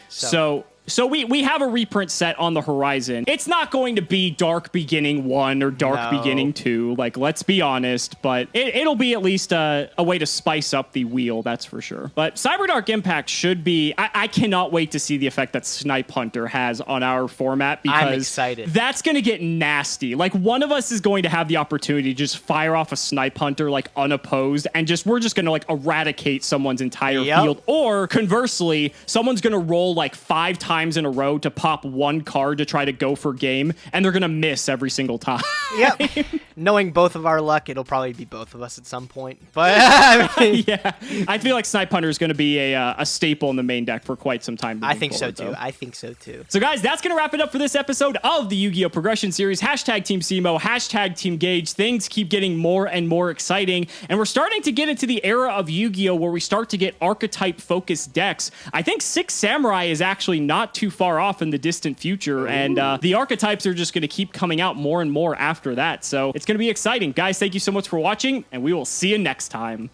So we have a reprint set on the horizon. It's not going to be Dark Beginning 1 or Dark Beginning 2. Like, let's be honest. But it'll be at least a way to spice up the wheel, that's for sure. But Cyberdark Impact should be... I cannot wait to see the effect that Snipe Hunter has on our format because... I'm excited. That's going to get nasty. Like, one of us is going to have the opportunity to just fire off a Snipe Hunter, like, unopposed, and we're just going to, like, eradicate someone's entire field. Or, conversely, someone's going to roll, like, 5 times times in a row to pop one card to try to go for game, and they're going to miss every single time. Yep. Knowing both of our luck, it'll probably be both of us at some point. But I mean, yeah, I feel like Snipe Hunter is going to be a staple in the main deck for quite some time. I think forward, so too. though. I think so too. So guys, that's going to wrap it up for this episode of the Yu-Gi-Oh! Progression Series. Hashtag Team Cimo, hashtag Team Gage. Things keep getting more and more exciting, and we're starting to get into the era of Yu-Gi-Oh! Where we start to get archetype-focused decks. I think Six Samurai is actually not too far off in the distant future, and the archetypes are just going to keep coming out more and more after that. So it's going to be exciting. Guys, thank you so much for watching, and we will see you next time.